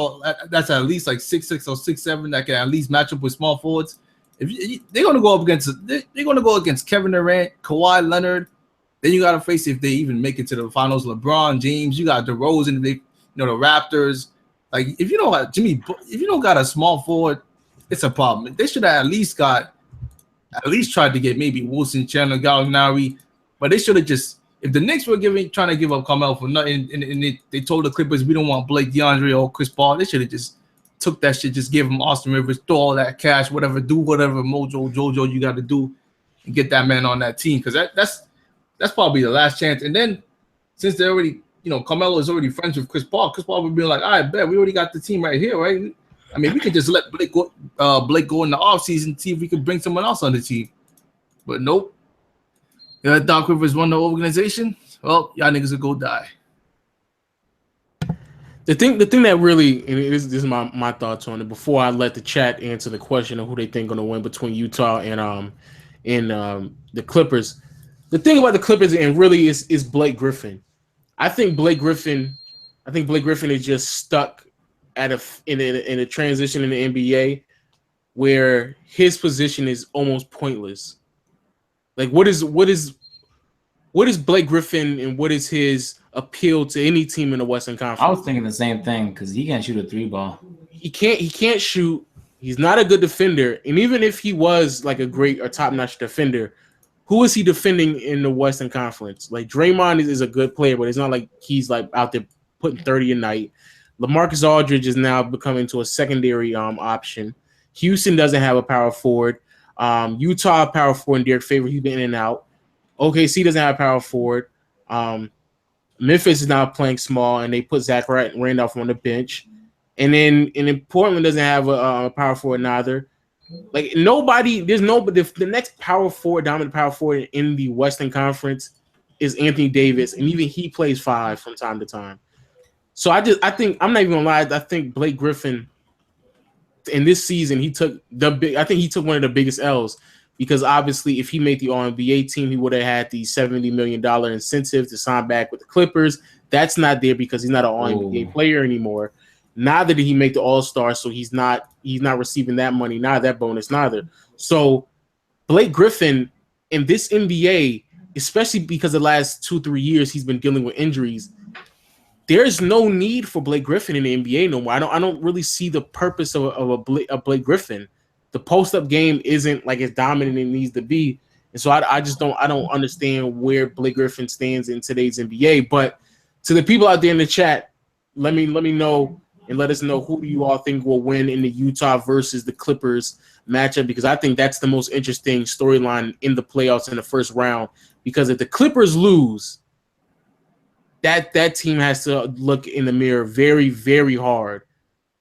that's at least like 6'6" or 6'7" that can at least match up with small forwards, they're gonna go against Kevin Durant, Kawhi Leonard. Then you gotta face if they even make it to the finals. LeBron James, you got DeRozan, the Raptors. Like if you don't got a small forward, it's a problem. They should have at least tried to get maybe Wilson, Chandler, Gallinari, but they should have just. If the Knicks were trying to give up Carmelo for nothing, and they told the Clippers we don't want Blake, DeAndre, or Chris Paul, they should have just took that shit, just give him Austin Rivers, throw all that cash, whatever Mojo, Jojo you got to do, and get that man on that team, because that's probably the last chance. And then since they already, Carmelo is already friends with Chris Paul would be like, all right, bet we already got the team right here, right? I mean, we could just let Blake go in the offseason, see if we could bring someone else on the team, but nope. Doc Rivers won the organization. Well, y'all niggas will go die. The thing that really, and this is my thoughts on it. Before I let the chat answer the question of who they think going to win between Utah and the Clippers, the thing about the Clippers and really is Blake Griffin. I think Blake Griffin is just stuck in a transition in the NBA where his position is almost pointless. Like, what is Blake Griffin and what is his appeal to any team in the Western Conference? I was thinking the same thing because he can't shoot a 3-ball. He can't shoot. He's not a good defender. And even if he was like a great or top-notch defender, who is he defending in the Western Conference? Like, Draymond is a good player, but it's not like he's like out there putting 30 a night. LaMarcus Aldridge is now becoming to a secondary option. Houston doesn't have a power forward. Utah power forward and Derek Favors, he's been in and out. OKC doesn't have a power forward. Memphis is now playing small, and they put Zach Randolph on the bench. And then Portland doesn't have a power forward neither. Like the next power forward, dominant power forward in the Western Conference is Anthony Davis, and even he plays 5 from time to time. So I think I'm not even gonna lie. I think Blake Griffin in this season he took one of the biggest L's because obviously if he made the All-NBA team, he would have had the $70 million incentive to sign back with the Clippers. That's not there because he's not an All-NBA player anymore. Neither did he make the All-Star, so he's not receiving that money, neither that bonus, neither. So Blake Griffin in this NBA, especially because the last 2-3 years he's been dealing with injuries, there's no need for Blake Griffin in the NBA no more. I don't really see the purpose of Blake Griffin. The post-up game isn't like as dominant as it needs to be. And so I don't understand where Blake Griffin stands in today's NBA. But to the people out there in the chat, let me know and let us know who do you all think will win in the Utah versus the Clippers matchup, because I think that's the most interesting storyline in the playoffs in the first round. Because if the Clippers lose, that team has to look in the mirror very, very hard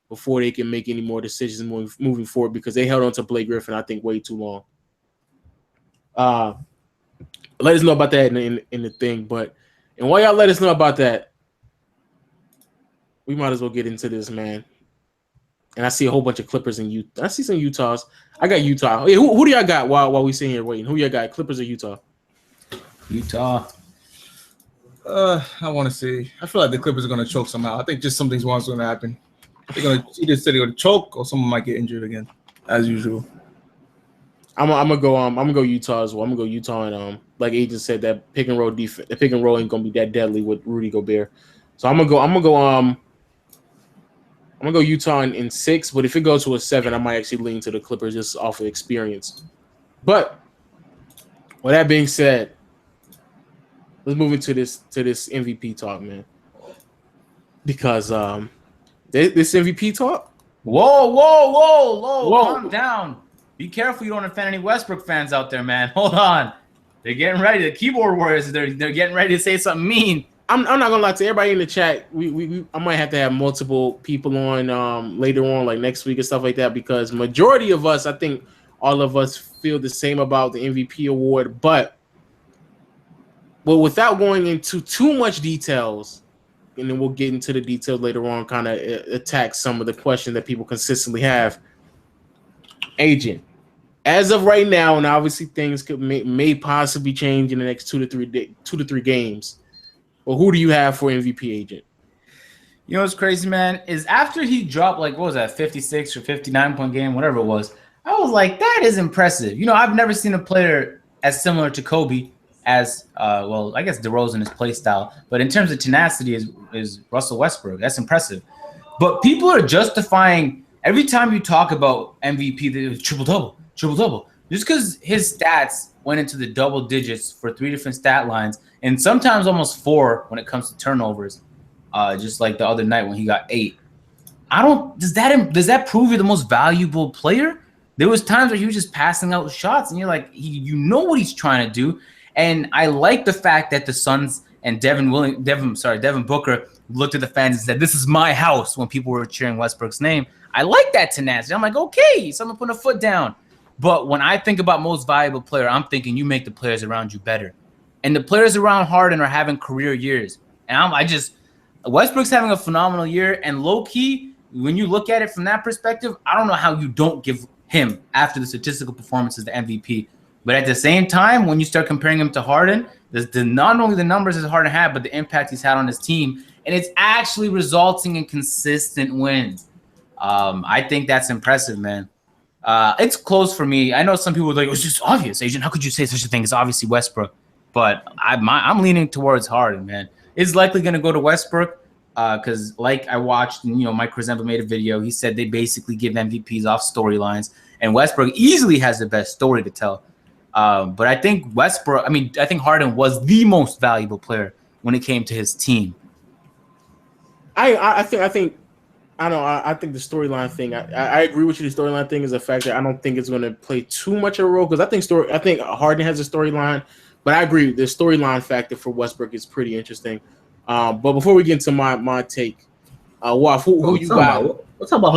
before they can make any more decisions moving forward, because they held on to Blake Griffin, I think, way too long. Let us know about that in the thing. But And while y'all let us know about that, we might as well get into this, man. And I see a whole bunch of Clippers in Utah. I see some Utahs. I got Utah. Hey, who do y'all got while we sitting here waiting? Who y'all got? Clippers or Utah? Utah. I want to say. I feel like the Clippers are going to choke somehow. I think just something's going to happen. They're going to either say they're going to choke or someone might get injured again, as usual. I'm gonna go Utah as well. I'm gonna go Utah and like Agent said, that pick and roll defense, the pick and roll ain't gonna be that deadly with Rudy Gobert. So I'm gonna go Utah in 6, but if it goes to a 7, I might actually lean to the Clippers just off of experience. But with that being said, let's move into this MVP talk, man. Because this MVP talk. Whoa! Calm down. Be careful you don't offend any Westbrook fans out there, man. Hold on. They're getting ready. The keyboard warriors, they're getting ready to say something mean. I'm not gonna lie to everybody in the chat. I might have to have multiple people on later on, like next week and stuff like that, because majority of us, I think all of us feel the same about the MVP award. But without going into too much details, and then we'll get into the details later on, kind of attack some of the questions that people consistently have. Agent, as of right now, and obviously things may possibly change in the next 2 to 3 games. Well, who do you have for MVP, Agent? You know what's crazy, man, is after he dropped, like, what was that, 56 or 59-point game, whatever it was, I was like, that is impressive. You know, I've never seen a player as similar to Kobe as, I guess DeRozan his play style, but in terms of tenacity is Russell Westbrook. That's impressive. But people are justifying every time you talk about MVP, the triple-double. Just because his stats went into the double digits for 3 different stat lines, and sometimes almost 4 when it comes to turnovers, just like the other night when he got 8. Does that prove you're the most valuable player? There was times where he was just passing out shots, and you're like, you know what he's trying to do. And I like the fact that the Suns and Devin Booker looked at the fans and said, "This is my house," when people were cheering Westbrook's name. I like that tenacity. I'm like, okay, someone putting a foot down. But when I think about most valuable player, I'm thinking you make the players around you better. And the players around Harden are having career years. And Westbrook's having a phenomenal year. And low-key, when you look at it from that perspective, I don't know how you don't give him, after the statistical performances, the MVP. But at the same time, when you start comparing him to Harden, not only the numbers that Harden had, but the impact he's had on his team. And it's actually resulting in consistent wins. I think that's impressive, man. It's close for me. I know some people are like, it's just obvious, Agent. How could you say such a thing? It's obviously Westbrook. But I'm leaning towards Harden, man. It's likely going to go to Westbrook because, like I watched, Mike Crescendo made a video. He said they basically give MVPs off storylines. And Westbrook easily has the best story to tell. But I think I think Harden was the most valuable player when it came to his team. I think the storyline thing. I agree with you. The storyline thing is a factor. I don't think it's going to play too much of a role because I think Harden has a storyline, but I agree the storyline factor for Westbrook is pretty interesting. But before we get into my take, Waf, who you got? What type of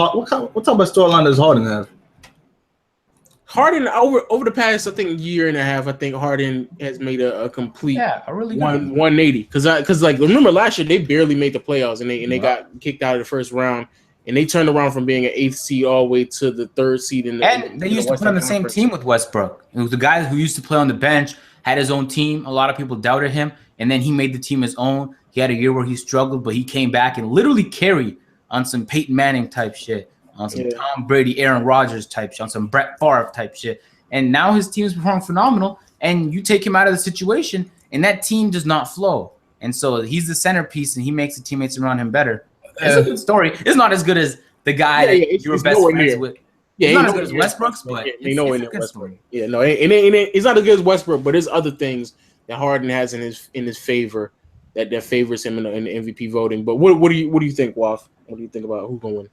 storyline does Harden have? Harden over the past, I think, year and a half, I think Harden has made a complete a really 180. Because like remember last year they barely made the playoffs and they got kicked out of the first round and they turned around from being an 8th seed all the way to the 3rd seed they used to play on the same team with Westbrook. It was the guy who used to play on the bench, had his own team. A lot of people doubted him, and then he made the team his own. He had a year where he struggled, but he came back and literally carried on some Peyton Manning type shit. On some Tom Brady, Aaron Rodgers type shit, on some Brett Favre type shit. And now his team is performing phenomenal, and you take him out of the situation, and that team does not flow. And so he's the centerpiece, and he makes the teammates around him better. It's a good story. It's not as good as the guy that you were best friends with. Yeah, it's not as good as Westbrook's, but it's a good story. Yeah, no, it's not as good as Westbrook, but there's other things that Harden has in his favor that favors him in the MVP voting. But what do you think, Waf? What do you think about who's going to win?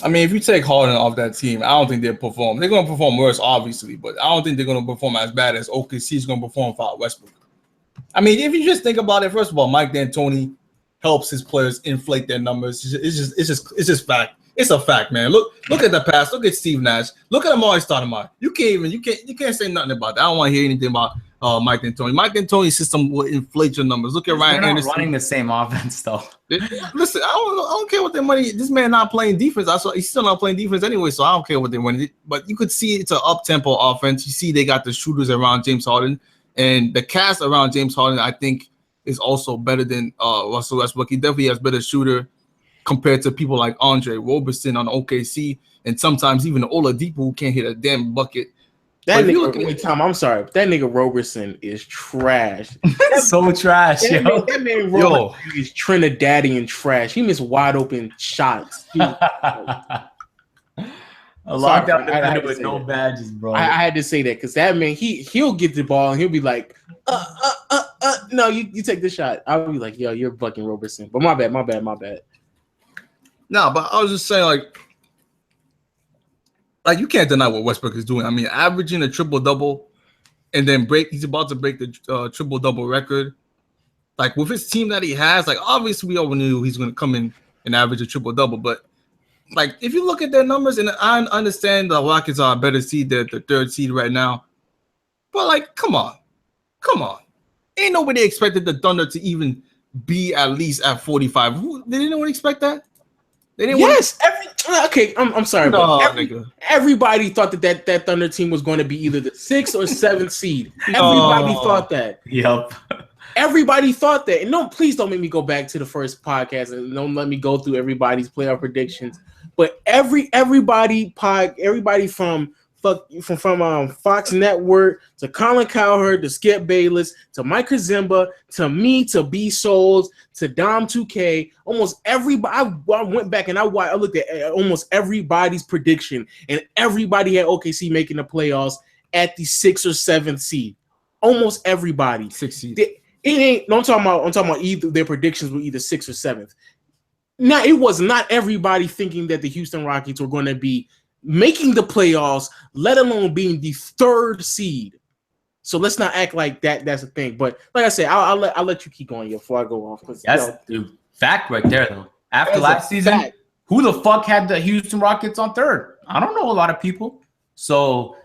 I mean, if you take Harden off that team, I don't think they'll perform. They're going to perform worse, obviously, but I don't think they're going to perform as bad as OKC is going to perform without Westbrook. I mean, if you just think about it, first of all, Mike D'Antoni helps his players inflate their numbers. It's just fact. It's a fact, man. Look at the past. Look at Steve Nash. Look at Amari Stoudemire. You can't say nothing about that. I don't want to hear anything about Mike D'Antoni. Mike D'Antoni's system will inflate your numbers. Look at Ryan They're not Anderson. running the same offense though. Listen, I don't care what their money. This man not playing defense. He's still not playing defense anyway, so I don't care what they win. But you could see it's an up-tempo offense. You see they got the shooters around James Harden, and the cast around James Harden, I think, is also better than Russell Westbrook. He definitely has better shooter compared to people like Andre Roberson on OKC, and sometimes even Oladipo who can't hit a damn bucket. That nigga, Tom, I'm sorry. That nigga Roberson is trash. So trash, that yo. That man Roberson is Trinidadian trash. He missed wide open shots. A lockdown with no badges, bro. I had to say that because that man, he'll get the ball and he'll be like, no, you take the shot. I'll be like, yo, you're fucking Roberson. But my bad. No, but I was just saying, like you can't deny what Westbrook is doing. I mean, averaging a triple-double and then he's about to break the triple-double record. Like, with his team that he has, like, obviously we all knew he's going to come in and average a triple-double. But, like, if you look at their numbers, and I understand the Rockets are a better seed, they're the third seed right now. But, like, come on. Ain't nobody expected the Thunder to even be at least at 45. Did anyone expect that? Yes. I'm sorry, no, but everybody thought that Thunder team was going to be either the 6th or 7th seed. Everybody thought that. Yep. Everybody thought that. And no, please don't make me go back to the first podcast and don't let me go through everybody's playoff predictions. But everybody from Fox Network to Colin Cowherd to Skip Bayless to Mike Zimba to me to B Souls to Dom 2K, almost everybody. I went back and I looked at almost everybody's prediction, and everybody had OKC making the playoffs at the 6th or 7th seed. Almost everybody. 6th seed. It ain't. No, I'm talking about either their predictions were either 6th or 7th. Now it was not everybody thinking that the Houston Rockets were going to be making the playoffs, let alone being the 3rd seed. So let's not act like that's a thing. But like I said, I'll let you keep going before I go off. That's fact right there, though. After last season, who the fuck had the Houston Rockets on 3rd? I don't know a lot of people. So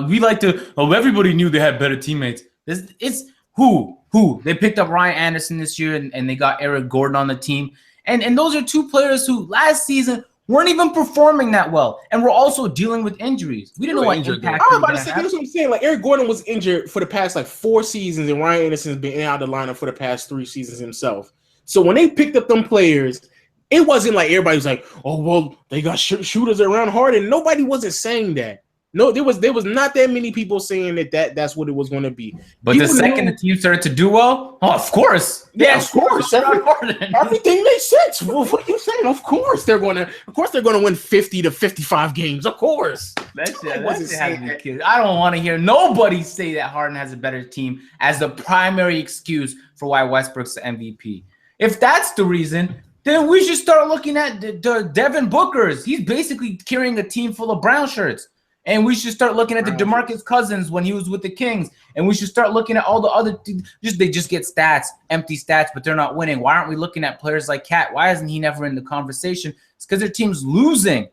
we like to. Oh, everybody knew they had better teammates. It's who they picked up Ryan Anderson this year, and they got Eric Gordon on the team, and those are two players who last season weren't even performing that well, and we're also dealing with injuries. We didn't know what impact. I was about to say, that's what I'm saying. Like, Eric Gordon was injured for the past 4 seasons, and Ryan Anderson's been out of the lineup for the past 3 seasons himself. So when they picked up them players, it wasn't like everybody was like, "Oh well, they got shooters around Harden." Nobody wasn't saying that. No, there was not that many people saying that's what it was going to be. But people the second the team started to do well, of course, of course, everything makes sense. Well, what are you saying? Of course they're going to win 50 to 55 games. Of course. That's it. I don't want to hear nobody say that Harden has a better team as the primary excuse for why Westbrook's the MVP. If that's the reason, then we should start looking at the Devin Bookers. He's basically carrying a team full of brown shirts. And we should start looking at the DeMarcus Cousins when he was with the Kings. And we should start looking at all the other they just get stats, empty stats, but they're not winning. Why aren't we looking at players like Cat? Why isn't he never in the conversation? It's because their team's losing.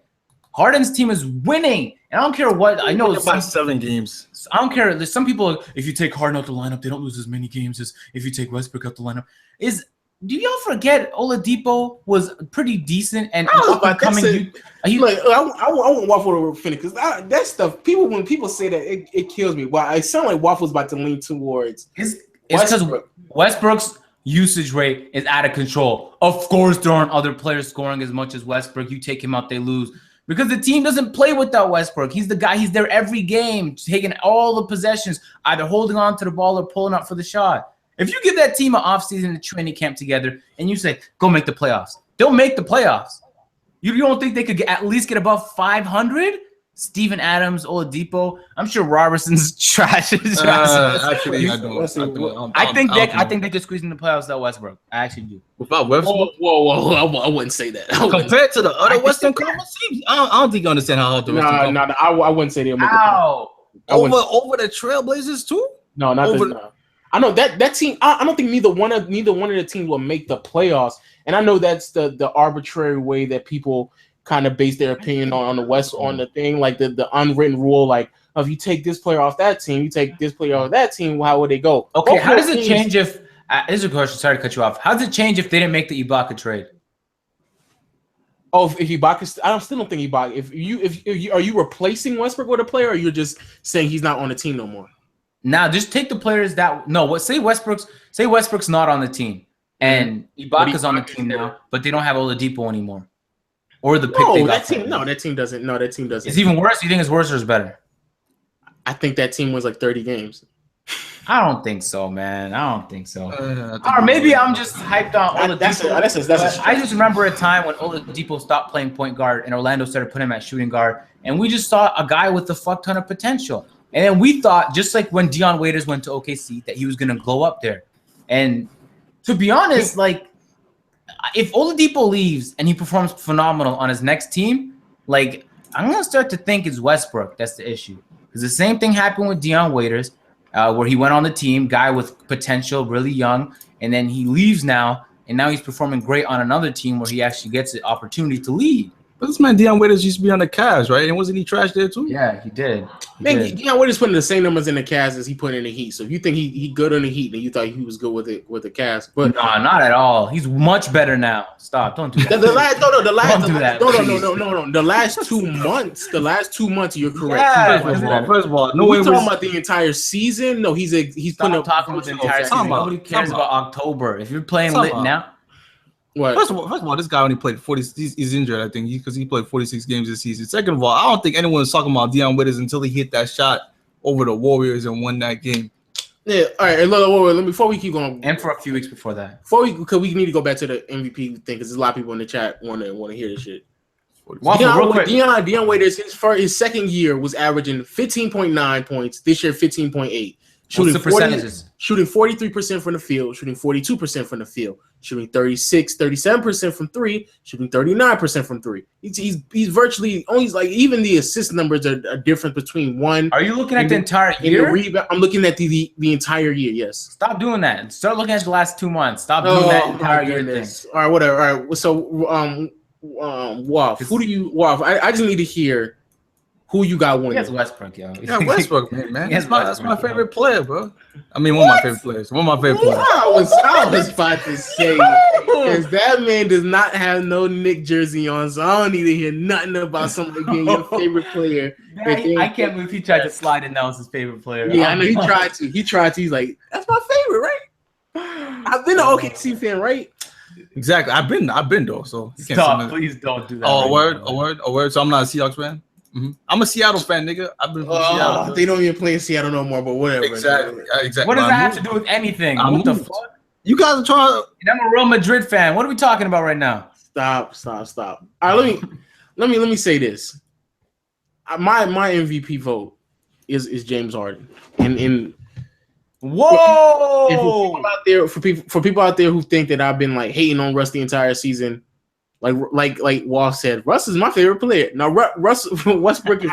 Harden's team is winning. And I don't care what. I know it's about 7 games. I don't care. There's some people, if you take Harden out the lineup, they don't lose as many games as if you take Westbrook out the lineup. Do y'all forget Oladipo was pretty decent and coming? I want Waffle to finish because that stuff. When people say that, it kills me. Well, it sounds like Waffle's about to lean towards. It's because Westbrook's usage rate is out of control. Of course, there aren't other players scoring as much as Westbrook. You take him out, they lose. Because the team doesn't play without Westbrook. He's the guy. He's there every game, taking all the possessions, either holding on to the ball or pulling up for the shot. If you give that team an offseason and training camp together and you say, go make the playoffs, they'll make the playoffs. You don't think they could at least get above 500? Steven Adams, Oladipo. I'm sure Robertson's trash. Actually, I don't. I think they could squeeze in the playoffs without Westbrook. I actually do. Without Westbrook? Whoa. I wouldn't say that. Compared to the other Western Conference teams, I don't think you understand how hard the Western Conference. I wouldn't say they'll make over the Trailblazers too? No, not over. I know that team. I don't think neither one of the teams will make the playoffs, and I know that's the arbitrary way that people kind of base their opinion on the West on the thing, like the unwritten rule, like of you take this player off that team, you take this player off that team. How would they go? Okay, Both how does those it teams- change if? This is a question. Sorry to cut you off. How does it change if they didn't make the Ibaka trade? Oh, if Ibaka, I still don't think Ibaka. If you are you replacing Westbrook with a player, or you're just saying he's not on the team no more? Now, just take the players that say Westbrook's not on the team and Ibaka's on the team now, but they don't have Oladipo anymore, or the pick they got. That team doesn't. No, that team doesn't. It's even worse. You think it's worse or it's better? I think that team wins like 30 games. I don't think so, man. I don't think so. Or maybe I'm just hyped on Oladipo. I just remember a time when Oladipo stopped playing point guard and Orlando started putting him at shooting guard, and we just saw a guy with a fuck ton of potential. And then we thought, just like when Dion Waiters went to OKC, that he was gonna glow up there. And to be honest, like if Oladipo leaves and he performs phenomenal on his next team, like I'm gonna start to think it's Westbrook that's the issue. Because the same thing happened with Dion Waiters. Where he went on the team, guy with potential, really young, and then he leaves now, and now he's performing great on another team where he actually gets the opportunity to lead. But this man Dion Waiters used to be on the Cavs, right? And wasn't he trash there too? Yeah, he did. Dion Waiters putting the same numbers in the Cavs as he put in the Heat. So if you think he good on the Heat, then you thought he was good with the Cavs. But no, not at all. He's much better now. Stop! Don't do that. The last 2 months. You're correct. Yeah, first of all, no way. Talking about the entire season. No, he's putting up. Talking about the entire season. Nobody cares about October. If you're playing lit now. What? First of all, this guy only played 40. He's injured, I think, because he played 46 games this season. Second of all, I don't think anyone was talking about Dion Waiters until he hit that shot over the Warriors and won that game. Yeah. All right. Look, before we keep going, and for a few weeks before that, because we need to go back to the MVP thing because there's a lot of people in the chat want to hear this shit. Dion Waiters, his second year was averaging 15.9 points. This year, 15.8. Shooting 43% from the field, shooting 42% from the field, shooting 37% from three, shooting 39% from three. He's virtually only like even the assist numbers are different between one. Are you looking at the entire year? I'm looking at the entire year. Yes. Stop doing that. Start looking at the last 2 months. Stop doing that entire year thing. All right, whatever. All right. So Waf, who do you Waf? I just need to hear. Who you got winning? Yes, Westbrook, yo. Yeah, Westbrook, man. That's my favorite player, bro. I mean, one of my favorite players. I was about to say, because that man does not have no Knick jersey on, so I don't need to hear nothing about somebody being your favorite player. I can't believe he tried to slide in. That was his favorite player. Yeah, I know he tried to. He's like, that's my favorite, right? I've been an OKC fan, right? Exactly. I've been though. So stop. Please don't do that. Oh, a word. So I'm not a Seahawks fan. Mm-hmm. I'm a Seattle fan, nigga. I've been from Seattle. They don't even play in Seattle no more, but whatever. Exactly. What does that have to do with anything? What the fuck? You guys are trying. And I'm a Real Madrid fan. What are we talking about right now? Stop. All right, let me say this. My MVP vote is James Harden. And whoa! For people out there who think that I've been like hating on Russ the entire season. Like Wall said, Russ is my favorite player. Now, Westbrook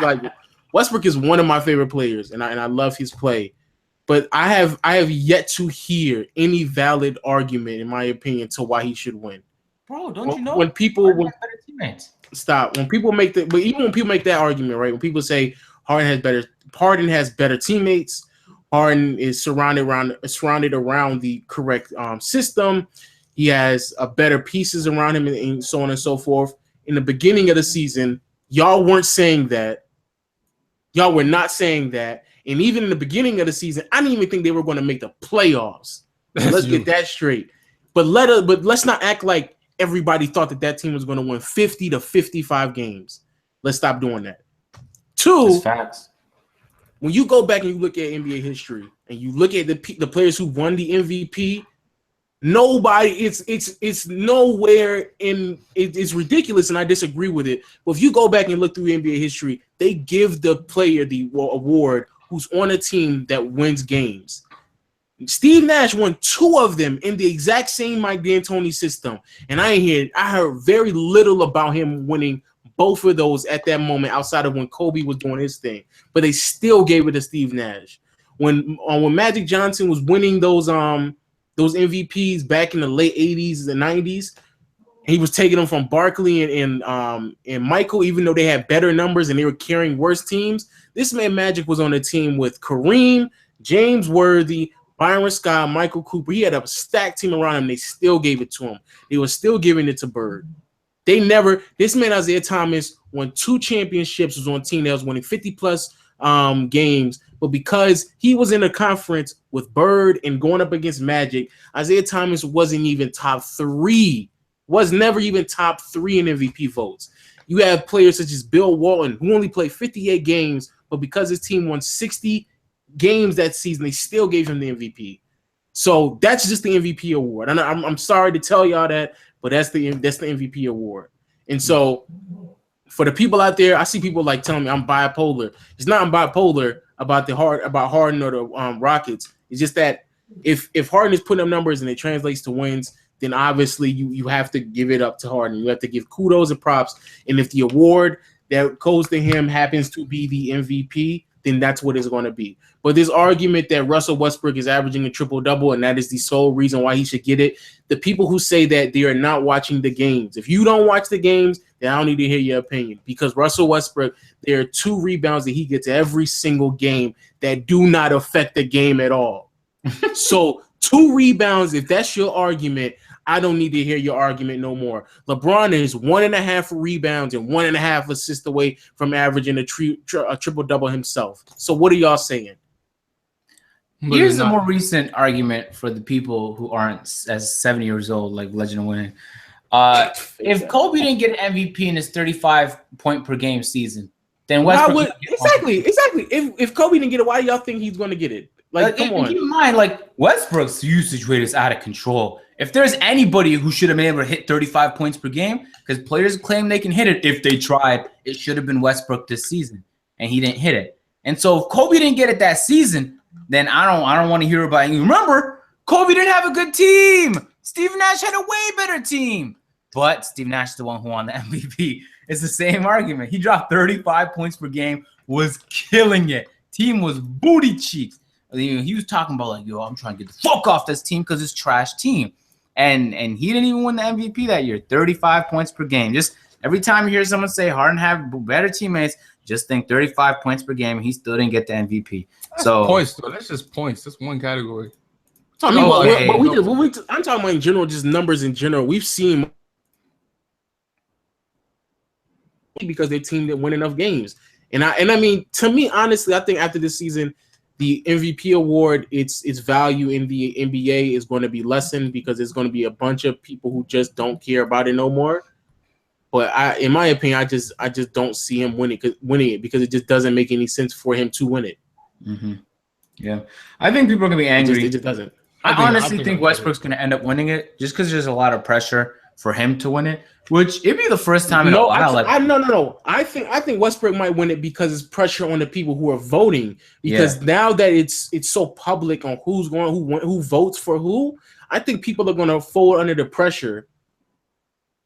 is one of my favorite players, and I love his play. But I have yet to hear any valid argument, in my opinion, to why he should win. Bro, don't you know? When people stop. When people make that, but even when people make that argument, right? When people say Harden has better teammates, Harden is surrounded around the correct system. He has better pieces around him and so on and so forth. In the beginning of the season, y'all weren't saying that. Y'all were not saying that. And even in the beginning of the season, I didn't even think they were going to make the playoffs. Let's get that straight. But let's not act like everybody thought that team was going to win 50 to 55 games. Let's stop doing that. Two, facts. When you go back and you look at NBA history and you look at the players who won the MVP, nobody, it's nowhere in it's ridiculous, and I disagree with it. But if you go back and look through NBA history, they give the player the award who's on a team that wins games. Steve Nash won 2 of them in the exact same Mike D'Antoni system, and I heard very little about him winning both of those at that moment outside of when Kobe was doing his thing. But they still gave it to Steve Nash. When Magic Johnson was winning those MVPs back in the late 80s and 90s, He was taking them from Barkley and Michael, even though they had better numbers and they were carrying worse teams. This man Magic was on a team with Kareem, James Worthy, Byron Scott, Michael Cooper. He had a stacked team around him. They still gave it to him. They were still giving it to Bird. This man Isaiah Thomas won 2 championships, was on a team that was winning 50-plus games. But because he was in a conference with Bird and going up against Magic, Isaiah Thomas wasn't even top 3. Was never even top 3 in MVP votes. You have players such as Bill Walton, who only played 58 games, but because his team won 60 games that season, they still gave him the MVP. So that's just the MVP award. And I'm sorry to tell y'all that, but that's the MVP award. And so for the people out there, I see people like telling me I'm bipolar. It's not I'm bipolar about Harden or the Rockets. It's just that if Harden is putting up numbers and it translates to wins, then obviously you have to give it up to Harden. You have to give kudos and props. And if the award that goes to him happens to be the MVP, then that's what it's going to be. But this argument that Russell Westbrook is averaging a triple-double and that is the sole reason why he should get it, the people who say that they are not watching the games. If you don't watch the games, then I don't need to hear your opinion. Because Russell Westbrook, there are 2 rebounds that he gets every single game that do not affect the game at all. So 2 rebounds, if that's your argument, I don't need to hear your argument no more. LeBron is 1.5 rebounds and 1.5 assists away from averaging a triple-double himself. So what are y'all saying? Here's a more recent argument for the people who aren't as 70 years old, like Legend of Winning. If Kobe didn't get an MVP in his 35-point-per-game season, then Westbrook exactly. If Kobe didn't get it, why do y'all think he's going to get it? Like, come on. Keep in mind, like Westbrook's usage rate is out of control. If there's anybody who should have been able to hit 35 points per game, because players claim they can hit it if they tried, it should have been Westbrook this season, and he didn't hit it. And so if Kobe didn't get it that season, then I don't want to hear about it. And remember, Kobe didn't have a good team. Steve Nash had a way better team. But Steve Nash is the one who won the MVP. It's the same argument. He dropped 35 points per game, was killing it. Team was booty cheeks. He was talking about like, yo, I'm trying to get the fuck off this team because it's trash team. And he didn't even win the MVP that year. 35 points per game. Just every time you hear someone say Harden have better teammates, just think 35 points per game, and he still didn't get the MVP. That's so points, though. That's just points. That's one category. I'm talking about in general, just numbers in general. We've seen because their team didn't win enough games. And I mean, to me, honestly, I think after this season, the MVP award, its value in the NBA is going to be lessened because there's going to be a bunch of people who just don't care about it no more. But in my opinion, I just don't see him winning it because it just doesn't make any sense for him to win it. Mm-hmm. Yeah, I think people are gonna be angry. It just doesn't. I honestly think Westbrook's gonna end up winning it just because there's a lot of pressure for him to win it, which it'd be the first time in a while. No. I think Westbrook might win it because it's pressure on the people who are voting. Because now that it's so public on who votes for who, I think people are gonna fold under the pressure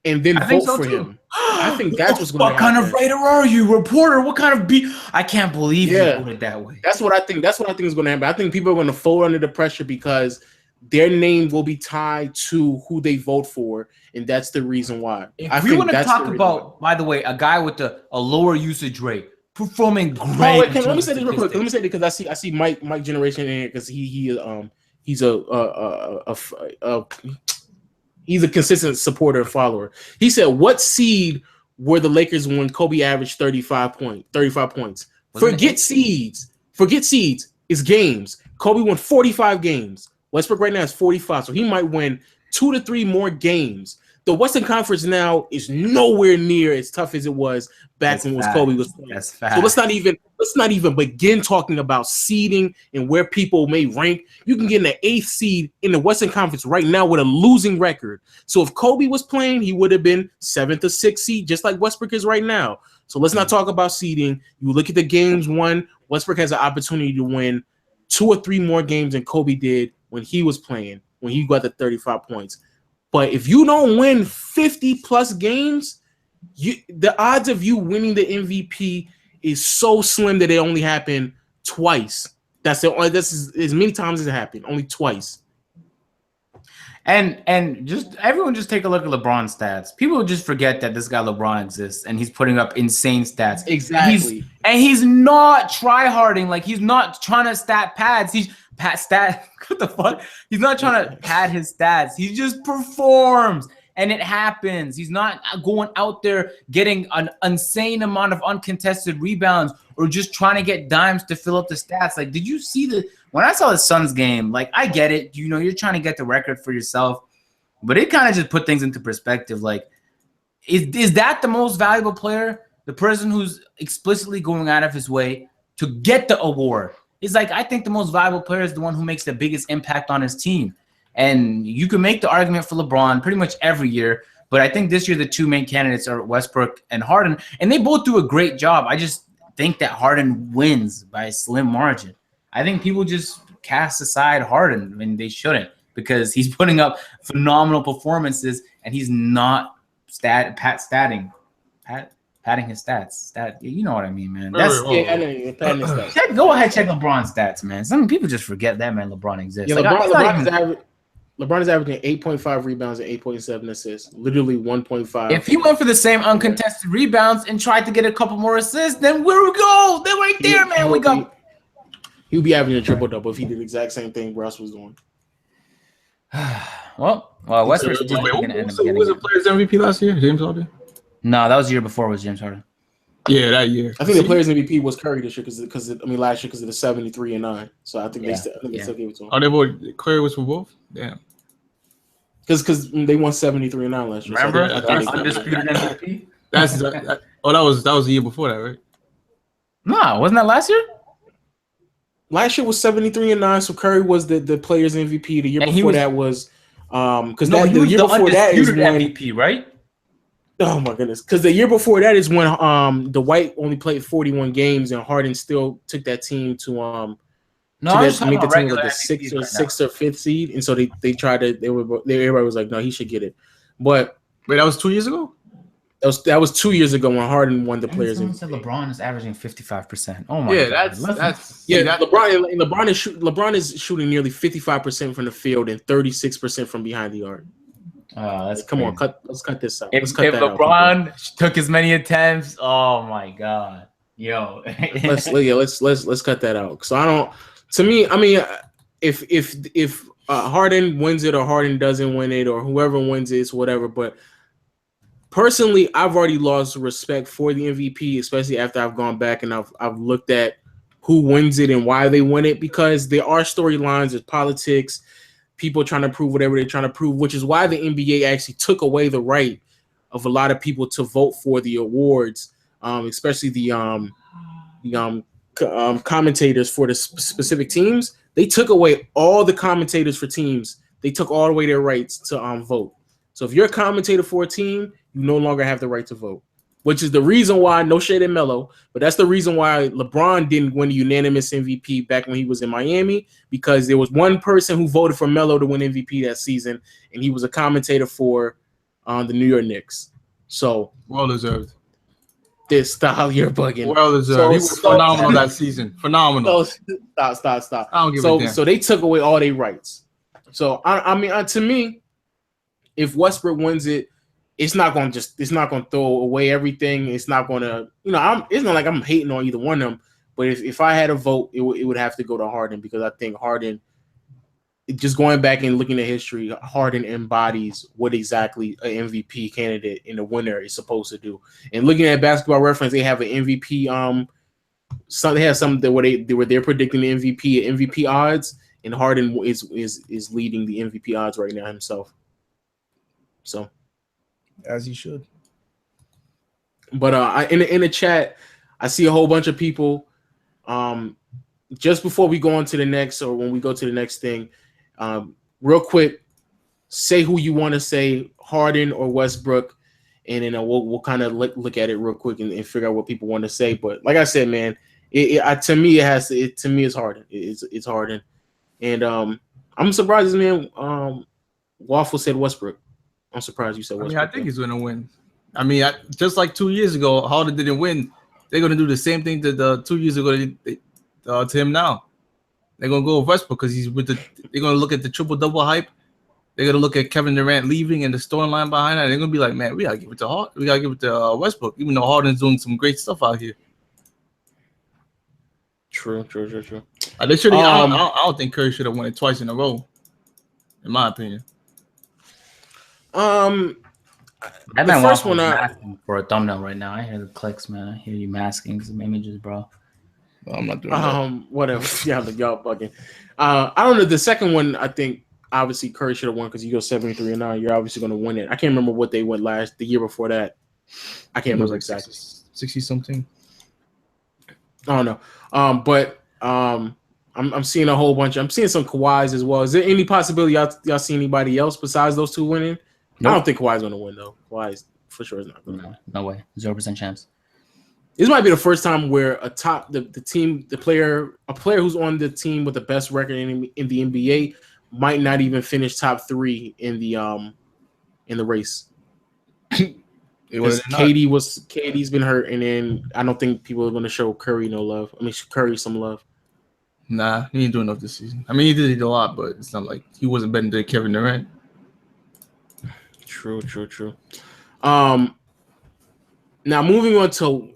and then vote for him. I think that's what's going to happen. What kind of writer are you, reporter? What kind of beat? I can't believe you voted that way. That's what I think. That's what I think is going to happen. I think people are going to fold under the pressure because their name will be tied to who they vote for, and that's the reason why. If we want to talk about, by the way, a guy with a lower usage rate performing great. Let me say this real quick. Let me say this because I see Mike Generation in here because he's a consistent supporter and follower. He said, "What seed were the Lakers when Kobe averaged 35 points? Forget seeds. It's games. Kobe won 45 games. Westbrook right now is 45, so he might win 2 to 3 more games. The Western Conference now is nowhere near as tough as it was back when Kobe was playing. That's fact. So let's not even begin talking about seeding and where people may rank. You can get in the 8th seed in the Western Conference right now with a losing record. So if Kobe was playing, he would have been 7th or 6th seed, just like Westbrook is right now. So let's not talk about seeding. You look at the games won. Westbrook has an opportunity to win 2 or 3 more games than Kobe did when he was playing, when he got the 35 points. But if you don't win 50-plus games, the odds of you winning the MVP is so slim that it only happened twice. That's as many times as it happened, only twice. And just everyone just take a look at LeBron's stats. People just forget that this guy LeBron exists and he's putting up insane stats. Exactly. He's not try-harding. Like, he's not trying to stat pads. He's what the fuck? He's not trying to pad his stats. He just performs and it happens. He's not going out there getting an insane amount of uncontested rebounds or just trying to get dimes to fill up the stats. Like, did you see when I saw the Suns game, like, I get it. You know, you're trying to get the record for yourself, but it kind of just put things into perspective. Like, is that the most valuable player? The person who's explicitly going out of his way to get the award. It's like, I think the most valuable player is the one who makes the biggest impact on his team. And you can make the argument for LeBron pretty much every year, but I think this year the two main candidates are Westbrook and Harden, and they both do a great job. I just think that Harden wins by a slim margin. I think people just cast aside Harden when they shouldn't, because he's putting up phenomenal performances and he's not padding his stats. You know what I mean, man. That's padding his stats. Go ahead, check LeBron's stats, man. Some people just forget that, man. LeBron exists. Yeah, LeBron is averaging 8.5 rebounds and 8.7 assists. Literally 1.5. If he went for the same uncontested rebounds and tried to get a couple more assists, then where we go? They're right there, man. We go. He would be averaging a triple-double if he did the exact same thing Russ was doing. well, Westbrook's Who was the Players MVP last year? James Harden? No, that was the year before. Was James Harden? Yeah, that year. I think the Players MVP was Curry this year because last year because of the 73-9. So I think they still gave it to him. Oh, they voted Curry was for both. Damn. Because they won 73-9 last year. Remember? So Undisputed MVP. That was the year before that, right? No, wasn't that last year? Last year was 73-9, so Curry was the Players MVP. The year before that was because the year before that is when MVP, right? Oh my goodness! Because the year before that is when Dwight only played 41 games and Harden still took that team to make the team like the sixth or fifth seed, and so they tried to everybody was like, no, he should get it. But wait, that was 2 years ago. That was 2 years ago when Harden won the Players MVP. Said LeBron is averaging 55%. Oh my god! LeBron is shooting nearly 55% from the field and 36% from behind the arc. Let's cut this out. If LeBron took as many attempts, oh my god, yo, let's cut that out. So I don't. To me, I mean, if Harden wins it or Harden doesn't win it or whoever wins it, it's whatever. But personally, I've already lost respect for the MVP, especially after I've gone back and I've looked at who wins it and why they win it, because there are storylines, there's politics. People trying to prove whatever they're trying to prove, which is why the NBA actually took away the right of a lot of people to vote for the awards, especially the commentators for the specific teams. They took away all the commentators for teams. They took all away their rights to vote. So if you're a commentator for a team, you no longer have the right to vote, which is the reason why, no shade at Melo, but that's the reason why LeBron didn't win the unanimous MVP back when he was in Miami, because there was one person who voted for Melo to win MVP that season, and he was a commentator for the New York Knicks. So well deserved. This style, you're bugging. Well deserved. He was phenomenal that season. Phenomenal. Stop. I don't give a damn. So they took away all their rights. So I mean, to me, if Westbrook wins it, it's not going to throw away everything. It's not going to, it's not like I'm hating on either one of them. But if I had a vote, it would have to go to Harden, because I think Harden, just going back and looking at history, Harden embodies what exactly an MVP candidate and a winner is supposed to do. And looking at Basketball Reference, they have an MVP. They have something where they're predicting the MVP odds, and Harden is leading the MVP odds right now himself. So. As he should. But in the chat, I see a whole bunch of people. Just before we go on to the next, or when we go to the next thing, real quick, say who you want to say, Harden or Westbrook, and then we'll kind of look at it real quick and figure out what people want to say. But like I said, man, to me it's Harden. It's Harden, and I'm surprised, man. Waffle said Westbrook. I'm surprised you said Westbrook. I think he's going to win. I mean, just like 2 years ago, Harden didn't win. They're going to do the same thing to 2 years ago to him now. They're going to go with Westbrook because they're going to look at the triple-double hype. They're gonna look at Kevin Durant leaving and the storyline behind that. They're gonna be like, man, we gotta give it to Harden. We gotta give it to Westbrook, even though Harden's doing some great stuff out here. True. They should. I don't think Curry should have won it twice in a row, in my opinion. That the man first wants one masking for a thumbnail right now. I hear the clicks, man. I hear you masking some images, bro. No, I'm not doing that. Whatever. Y'all bugging. I don't know. The second one, I think obviously Curry should have won because you go 73-9. You're obviously going to win it. I can't remember what they went the year before that. I can't remember exactly. 60 something. I don't know. But I'm seeing a whole bunch. I'm seeing some Kawhis as well. Is there any possibility y'all see anybody else besides those two winning? Nope. I don't think Kawhi's going to win though. Kawhi's for sure is not going to win. No way. 0% chance. This might be the first time where a player who's on the team with the best record in the NBA might not even finish top 3 in the race. KD's been hurt, and then I don't think people are going to show Curry no love. I mean, Curry some love. Nah, he ain't doing enough this season. I mean, he did a lot, but it's not like he wasn't better than Kevin Durant. True. Now moving on to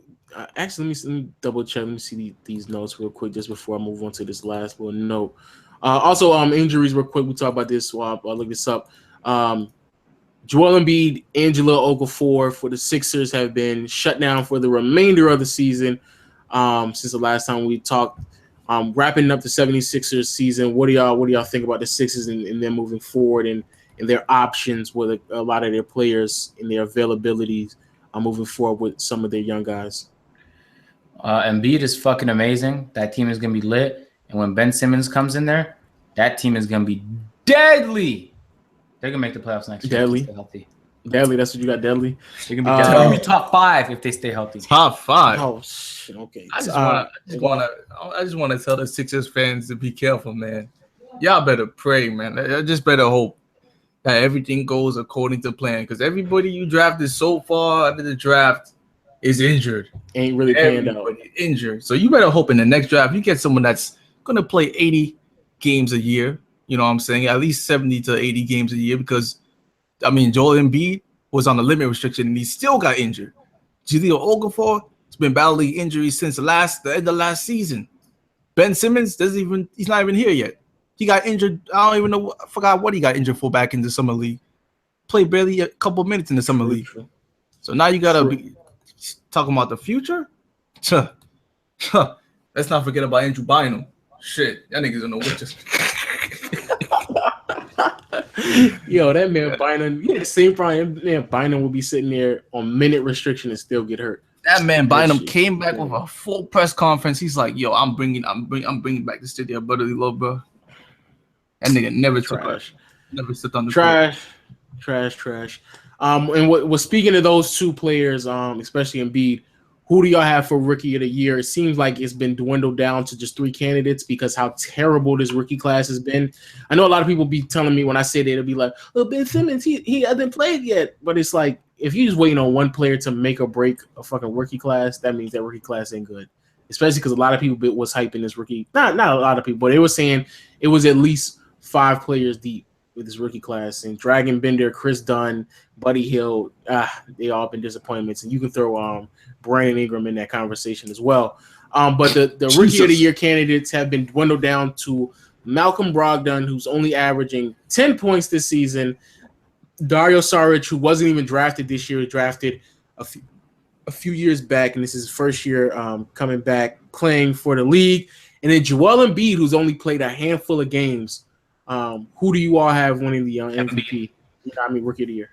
actually, let me double check. Let me see these notes real quick just before I move on to this last little note. Also, injuries real quick. We talk about this while I look this up. Joel Embiid, Angelo Okafor for the Sixers have been shut down for the remainder of the season since the last time we talked. Wrapping up the 76ers season, what do y'all think about the Sixers and them moving forward and their options with a lot of their players and their availabilities moving forward with some of their young guys? Embiid is fucking amazing. That team is going to be lit. And when Ben Simmons comes in there, that team is going to be deadly. They're going to make the playoffs next year. Deadly. If they stay healthy. Deadly. That's what you got, deadly. They're going to be deadly. They're going to be top 5 if they stay healthy. Top 5. Oh, shit. Okay. I just want to tell the Sixers fans to be careful, man. Y'all better pray, man. I just better hope that everything goes according to plan, because everybody you drafted so far out of the draft is injured. Ain't really panned out. Injured. So you better hope in the next draft you get someone that's going to play 80 games a year. You know what I'm saying? At least 70 to 80 games a year, because, I mean, Joel Embiid was on a limit restriction and he still got injured. Jahlil Okafor has been battling injuries since the end of last season. Ben Simmons he's not even here yet. He got injured. I don't even know. I forgot what he got injured for back in the summer league. Played barely a couple minutes in the summer league. So now you gotta be talking about the future. Let's not forget about Andrew Bynum. Shit, that niggas don't know what just. Yo, that man Bynum. Yeah, same problem. Man, Bynum will be sitting there on minute restriction and still get hurt. That man Bynum came back with a full press conference. He's like, "Yo, I'm bringing back the city of brotherly love, bro." That nigga never sit on the trash. And speaking of those two players, especially Embiid, who do y'all have for Rookie of the Year? It seems like it's been dwindled down to just 3 candidates because how terrible this rookie class has been. I know a lot of people be telling me when I say that, it'll be like, "Oh, Ben Simmons, he hasn't played yet." But it's like, if you're just waiting on one player to make or break a fucking rookie class, that means that rookie class ain't good. Especially because a lot of people was hyping this rookie. Not a lot of people, but they were saying it was at least 5 players deep with this rookie class. And Dragon Bender, Chris Dunn, Buddy Hield, they all been disappointments. And you can throw Brandon Ingram in that conversation as well. But the Rookie of the Year candidates have been dwindled down to Malcolm Brogdon, who's only averaging 10 points this season. Dario Saric, who wasn't even drafted this year, drafted a few years back, and this is his first year coming back playing for the league. And then Joel Embiid, who's only played a handful of games. Who do you all have winning the MVP? Rookie of the Year.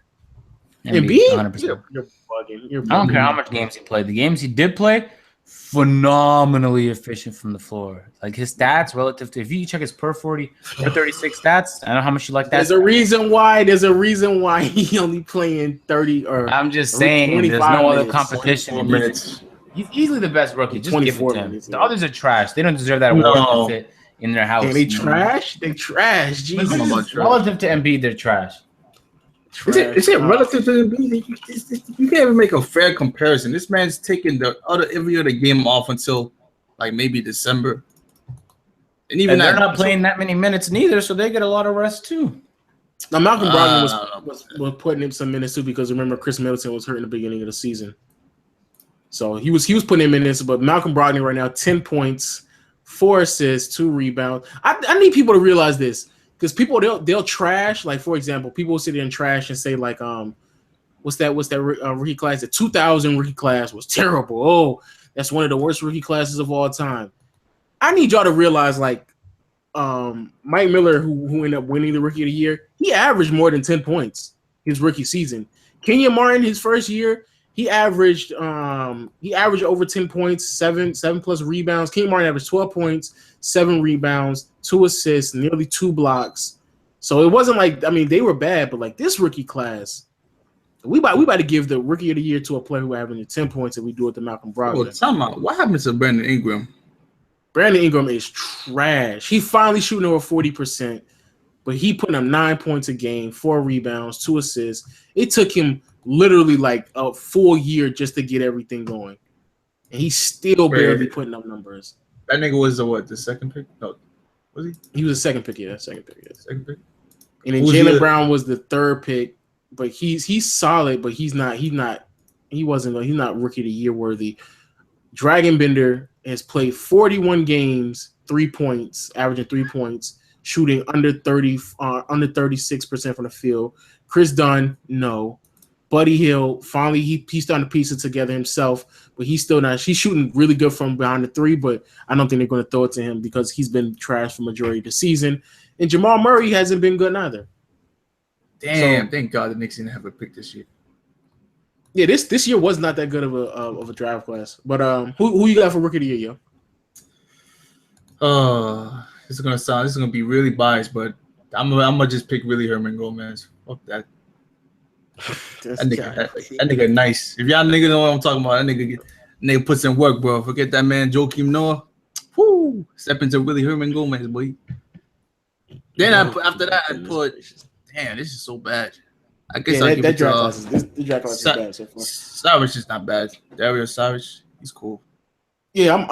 Embiid? 100%. You're bugging. I don't care how much games he played. The games he did play, phenomenally efficient from the floor. Like his stats relative to, if you check his per 40, per 36 stats, I don't know how much you like that. There's a reason why he only playing 30 or I'm just saying there's no other competition. He's easily the best rookie. Just give it to him. The others are trash. They don't deserve that award to sit in their house. They trash? They trash. Jesus. Relative to Embiid, they're trash. Is it relative to Embiid? You can't even make a fair comparison. This man's taking every other game off until like maybe December. And even they're not playing that many minutes neither, so they get a lot of rest too. Now Malcolm Brogdon was putting in some minutes too because remember Chris Middleton was hurt in the beginning of the season, so he was putting in minutes. But Malcolm Brogdon right now 10 points, 4 assists, 2 rebounds. I need people to realize this because people they'll trash, like for example, people will sit there and trash and say like what's that rookie class? The 2000 rookie class was terrible. Oh, that's one of the worst rookie classes of all time. I need y'all to realize like Mike Miller, who ended up winning the Rookie of the Year, he averaged more than 10 points his rookie season. Kenyon Martin, his first year, he averaged over 10 points, seven plus rebounds. Kenyon Martin averaged 12 points, 7 rebounds, 2 assists, nearly 2 blocks. So it wasn't like they were bad, but like this rookie class, we about to give the Rookie of the Year to a player who averaged 10 points, and we do it to Malcolm Brogdon. What happened to Brandon Ingram? Brandon Ingram is trash. He finally shooting over 40%, but he putting up 9 points a game, 4 rebounds, 2 assists. It took him literally like a full year just to get everything going, and he's still barely putting up numbers. That nigga was the second pick? No, was he? He was the second pick, yeah. Second pick. And then Jaylen Brown was the third pick, but he's solid, but he's not Rookie of the Year worthy. Dragon Bender has played 41 games, 3 points, averaging 3 points, shooting under 36% from the field. Chris Dunn, no. Buddy Hill, finally he's starting to piece it together himself, but he's still not. He's shooting really good from behind the 3, but I don't think they're going to throw it to him because he's been trash for the majority of the season. And Jamal Murray hasn't been good neither. Damn, thank God the Knicks didn't have a pick this year. Yeah, this year was not that good of a draft class. But who you got for Rookie of the Year, yo? This is gonna be really biased, but I'm gonna just pick Willie Herman Gomez. Fuck that. That nigga nice. If y'all niggas know what I'm talking about, that nigga puts in work, bro. Forget that man, Joakim Noah. Whoo! Step into Willie Herman Gomez, boy. Then after that, I put. Damn, this is so bad. I guess that draft class is bad so far. Savage is not bad. Dario Savage, he's cool. Yeah,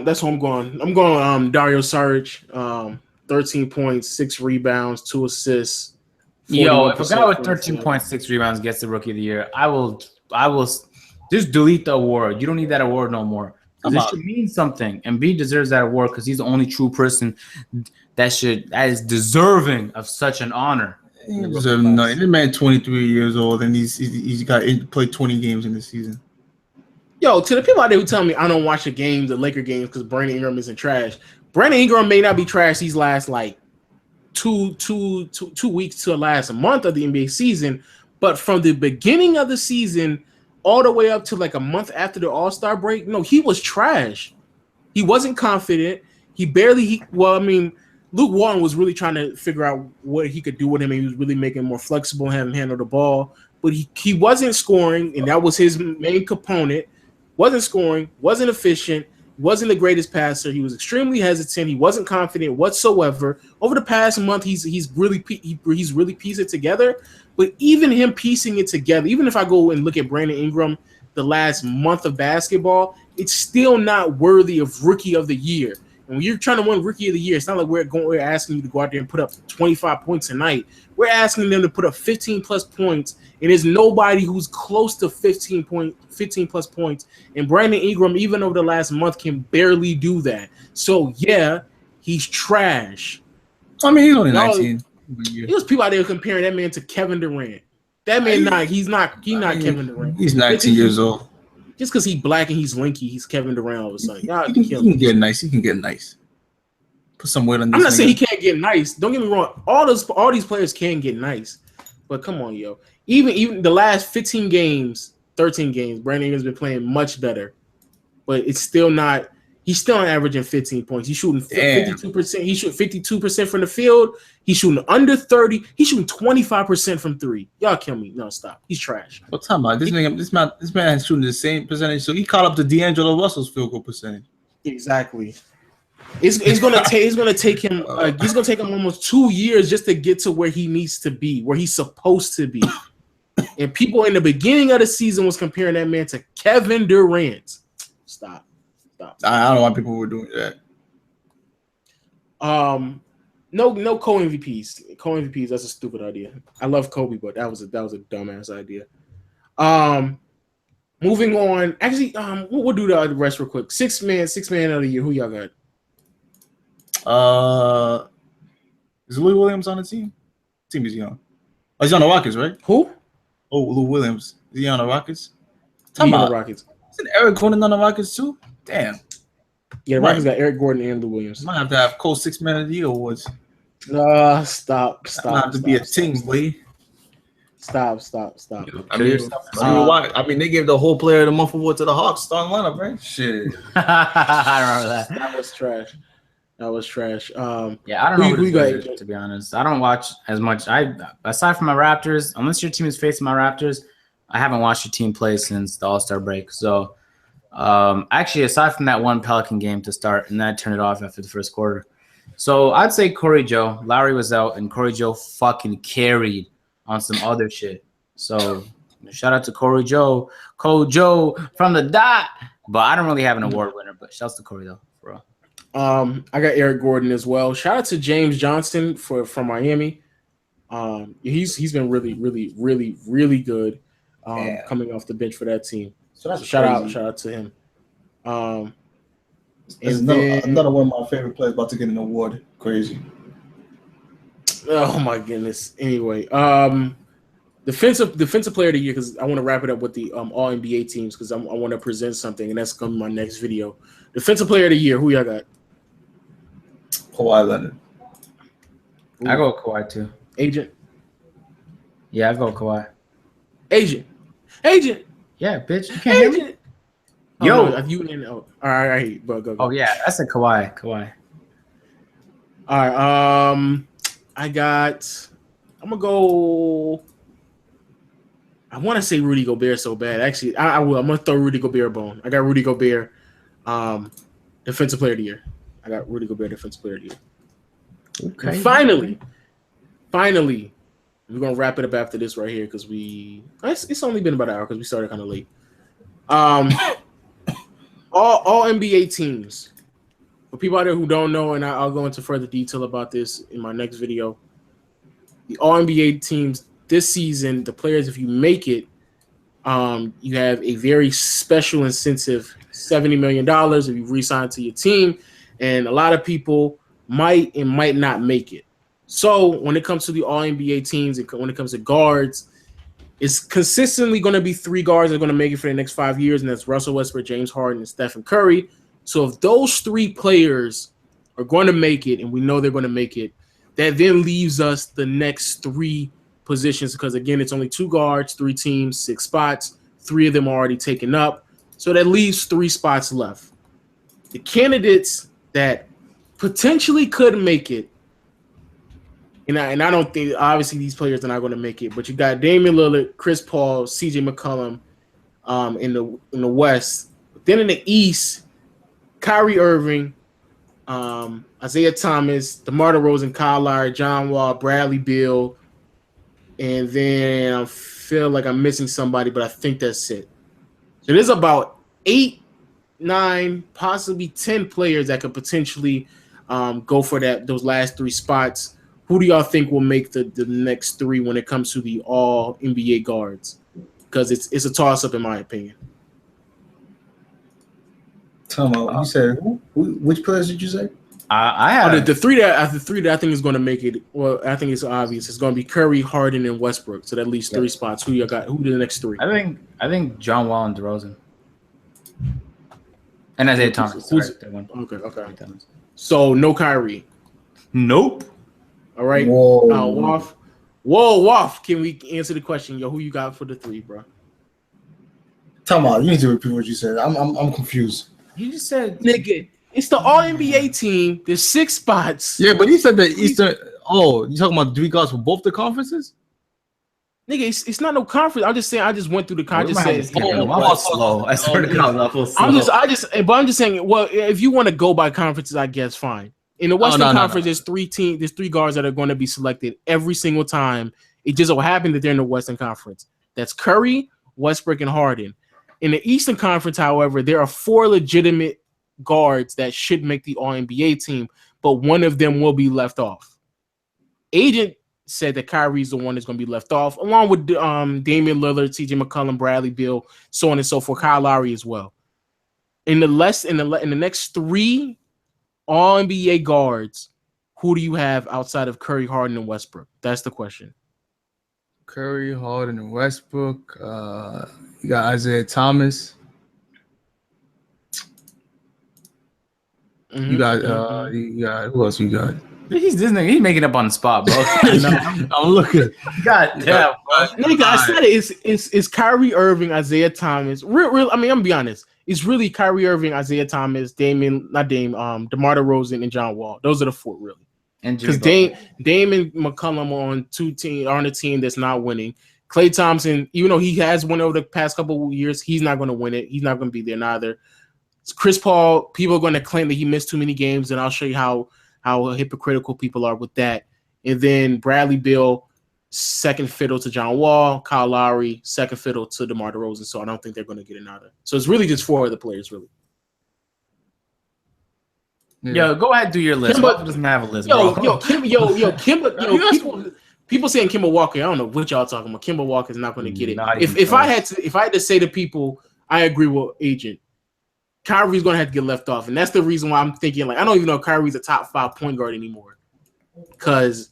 that's who I'm going. I'm going Dario Saric, 13 points, 6 rebounds, 2 assists. Yo, if a guy with 13.6 rebounds gets the Rookie of the Year, I will just delete the award. You don't need that award no more. This should mean something. Embiid deserves that award because he's the only true person that is deserving of such an honor. This man 23 years old and he's got played 20 games in the season. Yo, to the people out there who tell me I don't watch the Laker games because Brandon Ingram isn't trash. Brandon Ingram may not be trash these last like two weeks to the last month of the NBA season, but from the beginning of the season all the way up to like a month after the All-Star break, no, he was trash. He wasn't confident. Luke Walton was really trying to figure out what he could do with him. He was really making him more flexible, have him handle the ball. But he wasn't scoring, and that was his main component. Wasn't scoring, wasn't efficient, wasn't the greatest passer. He was extremely hesitant. He wasn't confident whatsoever. Over the past month, he's really pieced it together. But even him piecing it together, even if I go and look at Brandon Ingram the last month of basketball, it's still not worthy of Rookie of the Year. And when you're trying to win Rookie of the Year, it's not like we're asking you to go out there and put up 25 points a night. We're asking them to put up 15 plus points, and there's nobody who's close to 15 plus points. And Brandon Ingram, even over the last month, can barely do that. So yeah, he's trash. I mean, he's only 19. There's people out there comparing that man to Kevin Durant. That man, he's not Kevin Durant. He's 19 years old. Just because he's black and he's lanky, he's Kevin Durant all of a sudden. He can get nice. He can get nice. Put some weight on this. I'm not saying he can't get nice. Don't get me wrong. All these players can get nice. But come on, yo. Even the last 15 games, 13 games, Brandon Ingram's been playing much better. But it's still not – he's still averaging 15 points. He's shooting 52%. He shooting 52% from the field. He's shooting under 30. He's shooting 25% from 3. Y'all kill me. No, stop. He's trash. What time about this man is shooting the same percentage. So he caught up to D'Angelo Russell's field goal percentage. Exactly. It's gonna take him almost 2 years just to get to where he needs to be, where he's supposed to be. And people in the beginning of the season was comparing that man to Kevin Durant. Stop. I don't know why people were doing that. No co-MVPs. Co-MVPs, that's a stupid idea. I love Kobe, but that was a dumbass idea. Moving on. Actually, we'll do the rest real quick. Six man of the year. Who y'all got? Is Lou Williams on the team? Team is young. Oh, he's on the Rockets, right? Who? Oh, Lou Williams. Is he on the Rockets? He on the Rockets. Isn't Eric Gordon on the Rockets too? Damn. Yeah, the Rockets got Eric Gordon and Lou Williams. Might have to have Cole 6 Man of the Year awards. Stop. Might have to be a team, boy. Stop. I mean, they gave the whole Player of the Month award to the Hawks starting lineup, right? Shit. I remember that. That was trash. Yeah, I don't know who got, to be honest. I don't watch as much. Aside from my Raptors, unless your team is facing my Raptors, I haven't watched your team play since the All-Star break. So, actually, aside from that one Pelican game to start, and then I turned it off after the first quarter. So I'd say Corey Joe. Lowry was out, and Corey Joe fucking carried on some other shit. So shout out to Corey Joe from the dot. But I don't really have an award winner. But shouts to Corey though, bro. I got Eric Gordon as well. Shout out to James Johnson from Miami. He's been really good. Coming off the bench for that team. So that's shout out to him. Another one of my favorite players about to get an award. Crazy. Oh my goodness. Anyway, defensive player of the year, because I want to wrap it up with the all NBA teams, because I want to present something, and that's coming in my next video. Defensive player of the year, who y'all got? Kawhi Leonard. I go Kawhi too. Agent. Yeah, I go Kawhi. Agent. Yeah, bitch. You can't hear me? Yo. No, you in? Oh, all right, bro, go. Oh yeah, that's a Kawhi. All right. I'm gonna go. I want to say Rudy Gobert so bad. Actually, I will. I'm gonna throw Rudy Gobert a bone. I got Rudy Gobert, defensive player of the year. I got Rudy Gobert, defensive player of the year. Okay. And finally, we're gonna wrap it up after this right here because it's only been about an hour because we started kind of late. All NBA teams. For people out there who don't know, and I'll go into further detail about this in my next video, the All NBA teams this season, the players, if you make it, you have a very special incentive, $70 million if you re-sign to your team, and a lot of people might and might not make it. So when it comes to the All NBA teams, and when it comes to guards, it's consistently going to be 3 guards that are going to make it for the next 5 years, and that's Russell Westbrook, James Harden, and Stephen Curry. So if those 3 players are going to make it, and we know they're going to make it, that then leaves us the next 3 positions because, again, it's only 2 guards, 3 teams, 6 spots. 3 of them are already taken up. So that leaves 3 spots left. The candidates that potentially could make it, and I don't think, obviously, these players are not going to make it, but you got Damian Lillard, Chris Paul, CJ McCollum in the West. But then in the East, Kyrie Irving, Isaiah Thomas, DeMar DeRozan, Kyle Lowry, John Wall, Bradley Beal, and then I feel like I'm missing somebody, but I think that's it. So there's about 8, 9, possibly 10 players that could potentially go for those last 3 spots. Who do y'all think will make the next 3 when it comes to the All NBA guards? Because it's a toss-up in my opinion. You said who? Which players did you say? I have the three that I think is going to make it. Well, I think it's obvious. It's going to be Curry, Harden, and Westbrook. So that leaves 3 spots. Who you got? Who are the next 3? I think John Wall and DeRozan, and Isaiah Thomas. Okay. So no Kyrie. Nope. All right. Whoa, Woff. Can we answer the question? Yo, who you got for the 3, bro? Tell me, you need to repeat what you said. I'm confused. You just said, nigga, it's the All NBA team. There's 6 spots. Yeah, but he said the Eastern. Oh, you talking about 3 guards for both the conferences? Nigga, it's not no conference. I'm just saying. I just went through the conference. Slow. I swear to God, I'm just saying. Well, if you want to go by conferences, I guess fine. In the Western Conference, there's 3 teams. There's 3 guards that are going to be selected every single time. It just so happened that they're in the Western Conference. That's Curry, Westbrook, and Harden. In the Eastern Conference, however, there are 4 legitimate guards that should make the All-NBA team, but one of them will be left off. Agent said that Kyrie's the one that's going to be left off, along with Damian Lillard, T.J. McCollum, Bradley Beal, so on and so forth. Kyle Lowry as well. In the next 3 All NBA guards, who do you have outside of Curry, Harden, and Westbrook? That's the question. Curry, Harden, and Westbrook. You got Isaiah Thomas. Mm-hmm. You got who else you got? He's making up on the spot, bro. I'm looking. God damn, Nigga, I said it's Kyrie Irving, Isaiah Thomas. Real. I mean, I'm gonna be honest. It's really Kyrie Irving, Isaiah Thomas, DeMar DeRozan, and John Wall. Those are the 4 really. Because Dame and McCollum are on a team that's not winning. Klay Thompson, even though he has won over the past couple of years, he's not going to win it. He's not going to be there neither. Chris Paul, people are going to claim that he missed too many games, and I'll show you how hypocritical people are with that. And then Bradley Beal, second fiddle to John Wall. Kyle Lowry, second fiddle to DeMar DeRozan. So I don't think they're going to get another. So it's really just 4 other players, really. Yeah. Yo, go ahead and do your list. Kimba doesn't have a list, bro. Kimba, people saying Kemba Walker. I don't know what y'all talking about. Kemba Walker is not going to get it. If I had to say to people, I agree with Agent. Kyrie's going to have to get left off, and that's the reason why I'm thinking I don't even know if Kyrie's a top 5 point guard anymore, because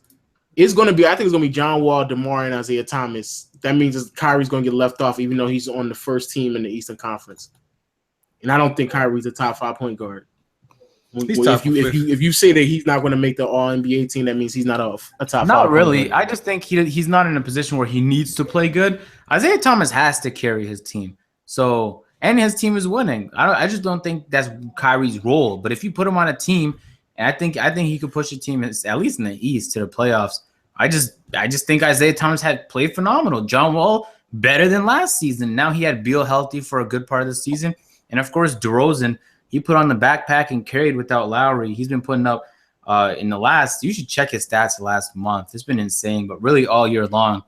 it's going to be. I think it's going to be John Wall, DeMar, and Isaiah Thomas. That means Kyrie's going to get left off, even though he's on the first team in the Eastern Conference, and I don't think Kyrie's a top 5 point guard. If you say that he's not going to make the All NBA team, that means he's not a top. Not really. I just think he's not in a position where he needs to play good. Isaiah Thomas has to carry his team. So, and his team is winning. I just don't think that's Kyrie's role. But if you put him on a team, and I think he could push a team at least in the East to the playoffs. I just think Isaiah Thomas had played phenomenal. John Wall better than last season. Now he had Beal healthy for a good part of the season, and of course DeRozan. He put on the backpack and carried without Lowry. He's been putting up in the last – you should check his stats the last month. It's been insane, but really all year long.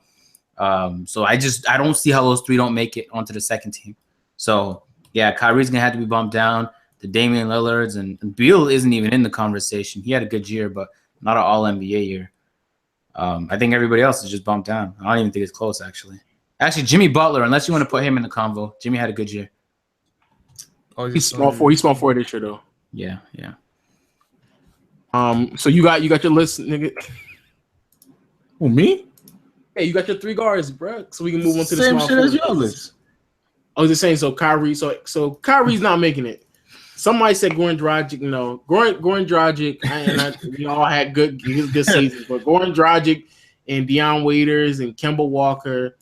So I don't see how those 3 don't make it onto the second team. So, yeah, Kyrie's going to have to be bumped down. The Damian Lillards and Beal isn't even in the conversation. He had a good year, but not an all-NBA year. I think everybody else is just bumped down. I don't even think it's close, actually. Actually, Jimmy Butler, unless you want to put him in the convo, Jimmy had a good year. Oh, he's small for this year though. Yeah. So you got your list, nigga. Who, me? Hey, you got your 3 guards, bro. So we can move on to the same small shit forward. as your list. I was just saying. So Kyrie, so Kyrie's not making it. Somebody said Goran Dragic. No, Goran Dragic. We all had good seasons, but Goran Dragic and Deion Waiters and Kemba Walker.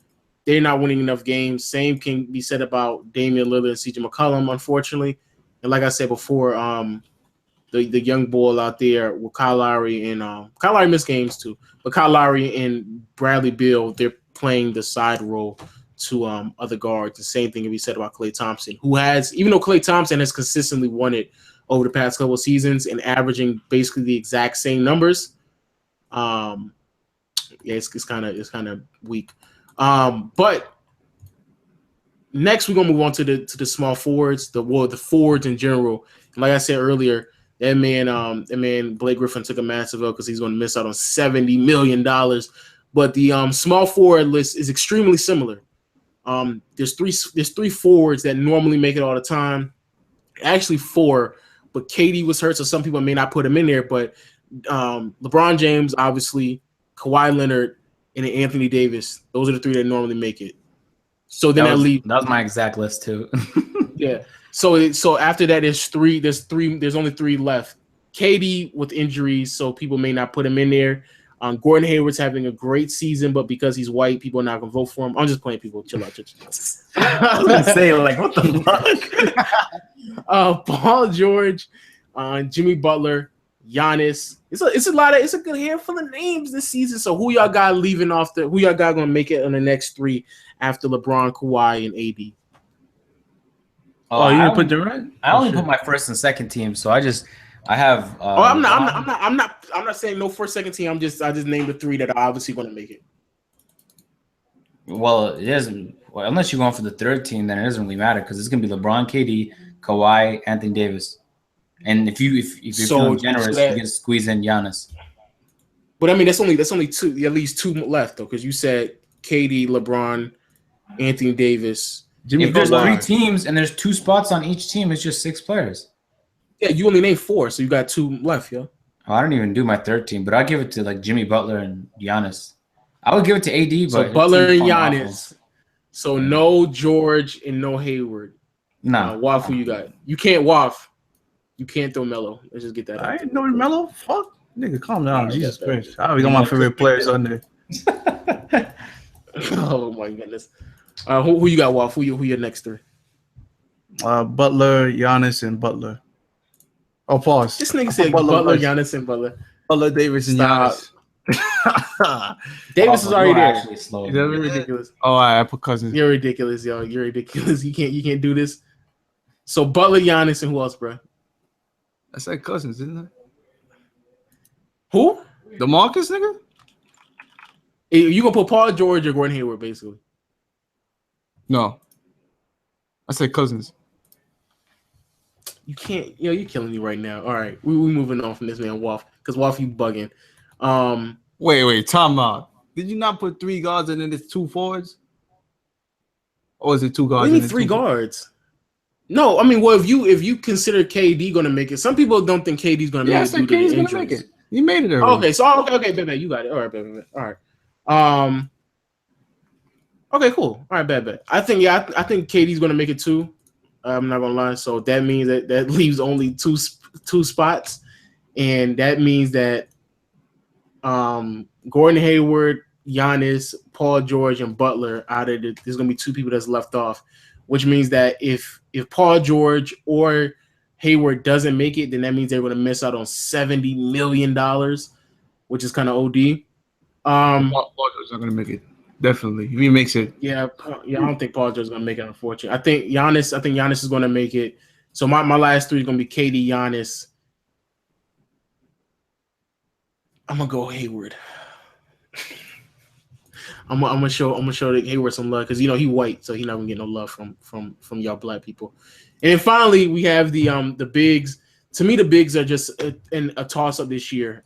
They're not winning enough games. Same can be said about Damian Lillard and C.J. McCollum, unfortunately. And like I said before, the young bull out there with Kyle Lowry and Kyle Lowry missed games too, but Kyle Lowry and Bradley Beal, they're playing the side role to other guards. The same thing can be said about Klay Thompson, who has, even though Klay Thompson has consistently won it over the past couple of seasons and averaging basically the exact same numbers. It's kind of weak. But next we're gonna move on to the small forwards, the forwards in general. And like I said earlier, that man Blake Griffin took a massive L because he's going to miss out on $70 million. But the small forward list is extremely similar. There's three forwards that normally make it all the time. Actually 4, but KD was hurt, so some people may not put him in there. But LeBron James, obviously, Kawhi Leonard, and Anthony Davis. Those are the 3 that normally make it. So then that was my exact list too. Yeah. So after that, there's only 3 left. KD with injuries, so people may not put him in there. Gordon Hayward's having a great season, but because he's white, people are not gonna vote for him. I'm just playing people. Chill out. I was gonna say, like, what the fuck? Paul George, Jimmy Butler, Giannis. It's a good handful of names this season. So who y'all got leaving off who y'all got gonna make it on the next 3 after LeBron, Kawhi, and AD? Oh, you didn't put Durant? I only put my first and second team, so I have. I'm not saying no first, second team. I just named the 3 that are obviously going to make it. Well, it isn't. Well, unless you're going for the third team, then it doesn't really matter because it's going to be LeBron, KD, Kawhi, Anthony Davis, and if you're feeling generous, you can squeeze in Giannis. But I mean, that's only two, at least two left though, because you said KD, LeBron, Anthony Davis. If there's 3 teams and there's 2 spots on each team, it's just 6 players. Yeah, you only named 4, so you got 2 left, yo. Oh, I don't even do my 3rd team, but I give it to like Jimmy Butler and Giannis. I would give it to AD, but so Butler and Giannis. So no George and no Hayward. No. Waff, who you got? You can't Waff. You can't throw Melo. Let's just get that out. I ain't no Melo. Fuck. Nigga, calm down. Jesus Christ. I already got my favorite players on there. Oh my goodness. Who you got, Waff? Who your next 3? Butler, Giannis, and Butler. Oh, pause. This nigga said Butler, Giannis, and Butler. Butler, Davis, and Giannis. Davis is already there. You're ridiculous. Oh, I put Cousins. You're ridiculous, yo. You're ridiculous. You can't do this. So Butler, Giannis, and who else, bro? I said Cousins, didn't I? Who? DeMarcus, nigga? You gonna put Paul George or Gordon Hayward, basically? No. I said Cousins. You can't, you're killing me right now. All right, we moving on from this man, Waff, because Waff, you bugging. Wait, time out. Did you not put 3 guards and then it's 2 forwards? Or is it 2 guards? What do you mean 3 guards? No, I mean, well, if you consider KD going to make it, some people don't think KD's going to make it. Yeah, I said KD's going to make it. You made it Okay, already. okay, baby, you got it. All right, baby, all right. Okay, cool. All right, bet. I think KD's going to make it too. I'm not gonna lie. So that means that leaves only two spots, and that means that Gordon Hayward, Giannis, Paul George, and Butler out of there's gonna be 2 people that's left off, which means that if Paul George or Hayward doesn't make it, then that means they're gonna miss out on $70 million, which is kind of OD. Paul George's not gonna make it. Definitely, if he makes it. Yeah. I don't think Paul George is gonna make it. Unfortunately, I think Giannis is gonna make it. So my last 3 is gonna be KD, Giannis. I'm gonna go Hayward. I'm gonna show Hayward some love because he white, so he's not gonna get no love from y'all black people. And then finally, we have the bigs. To me, the bigs are just a toss up this year.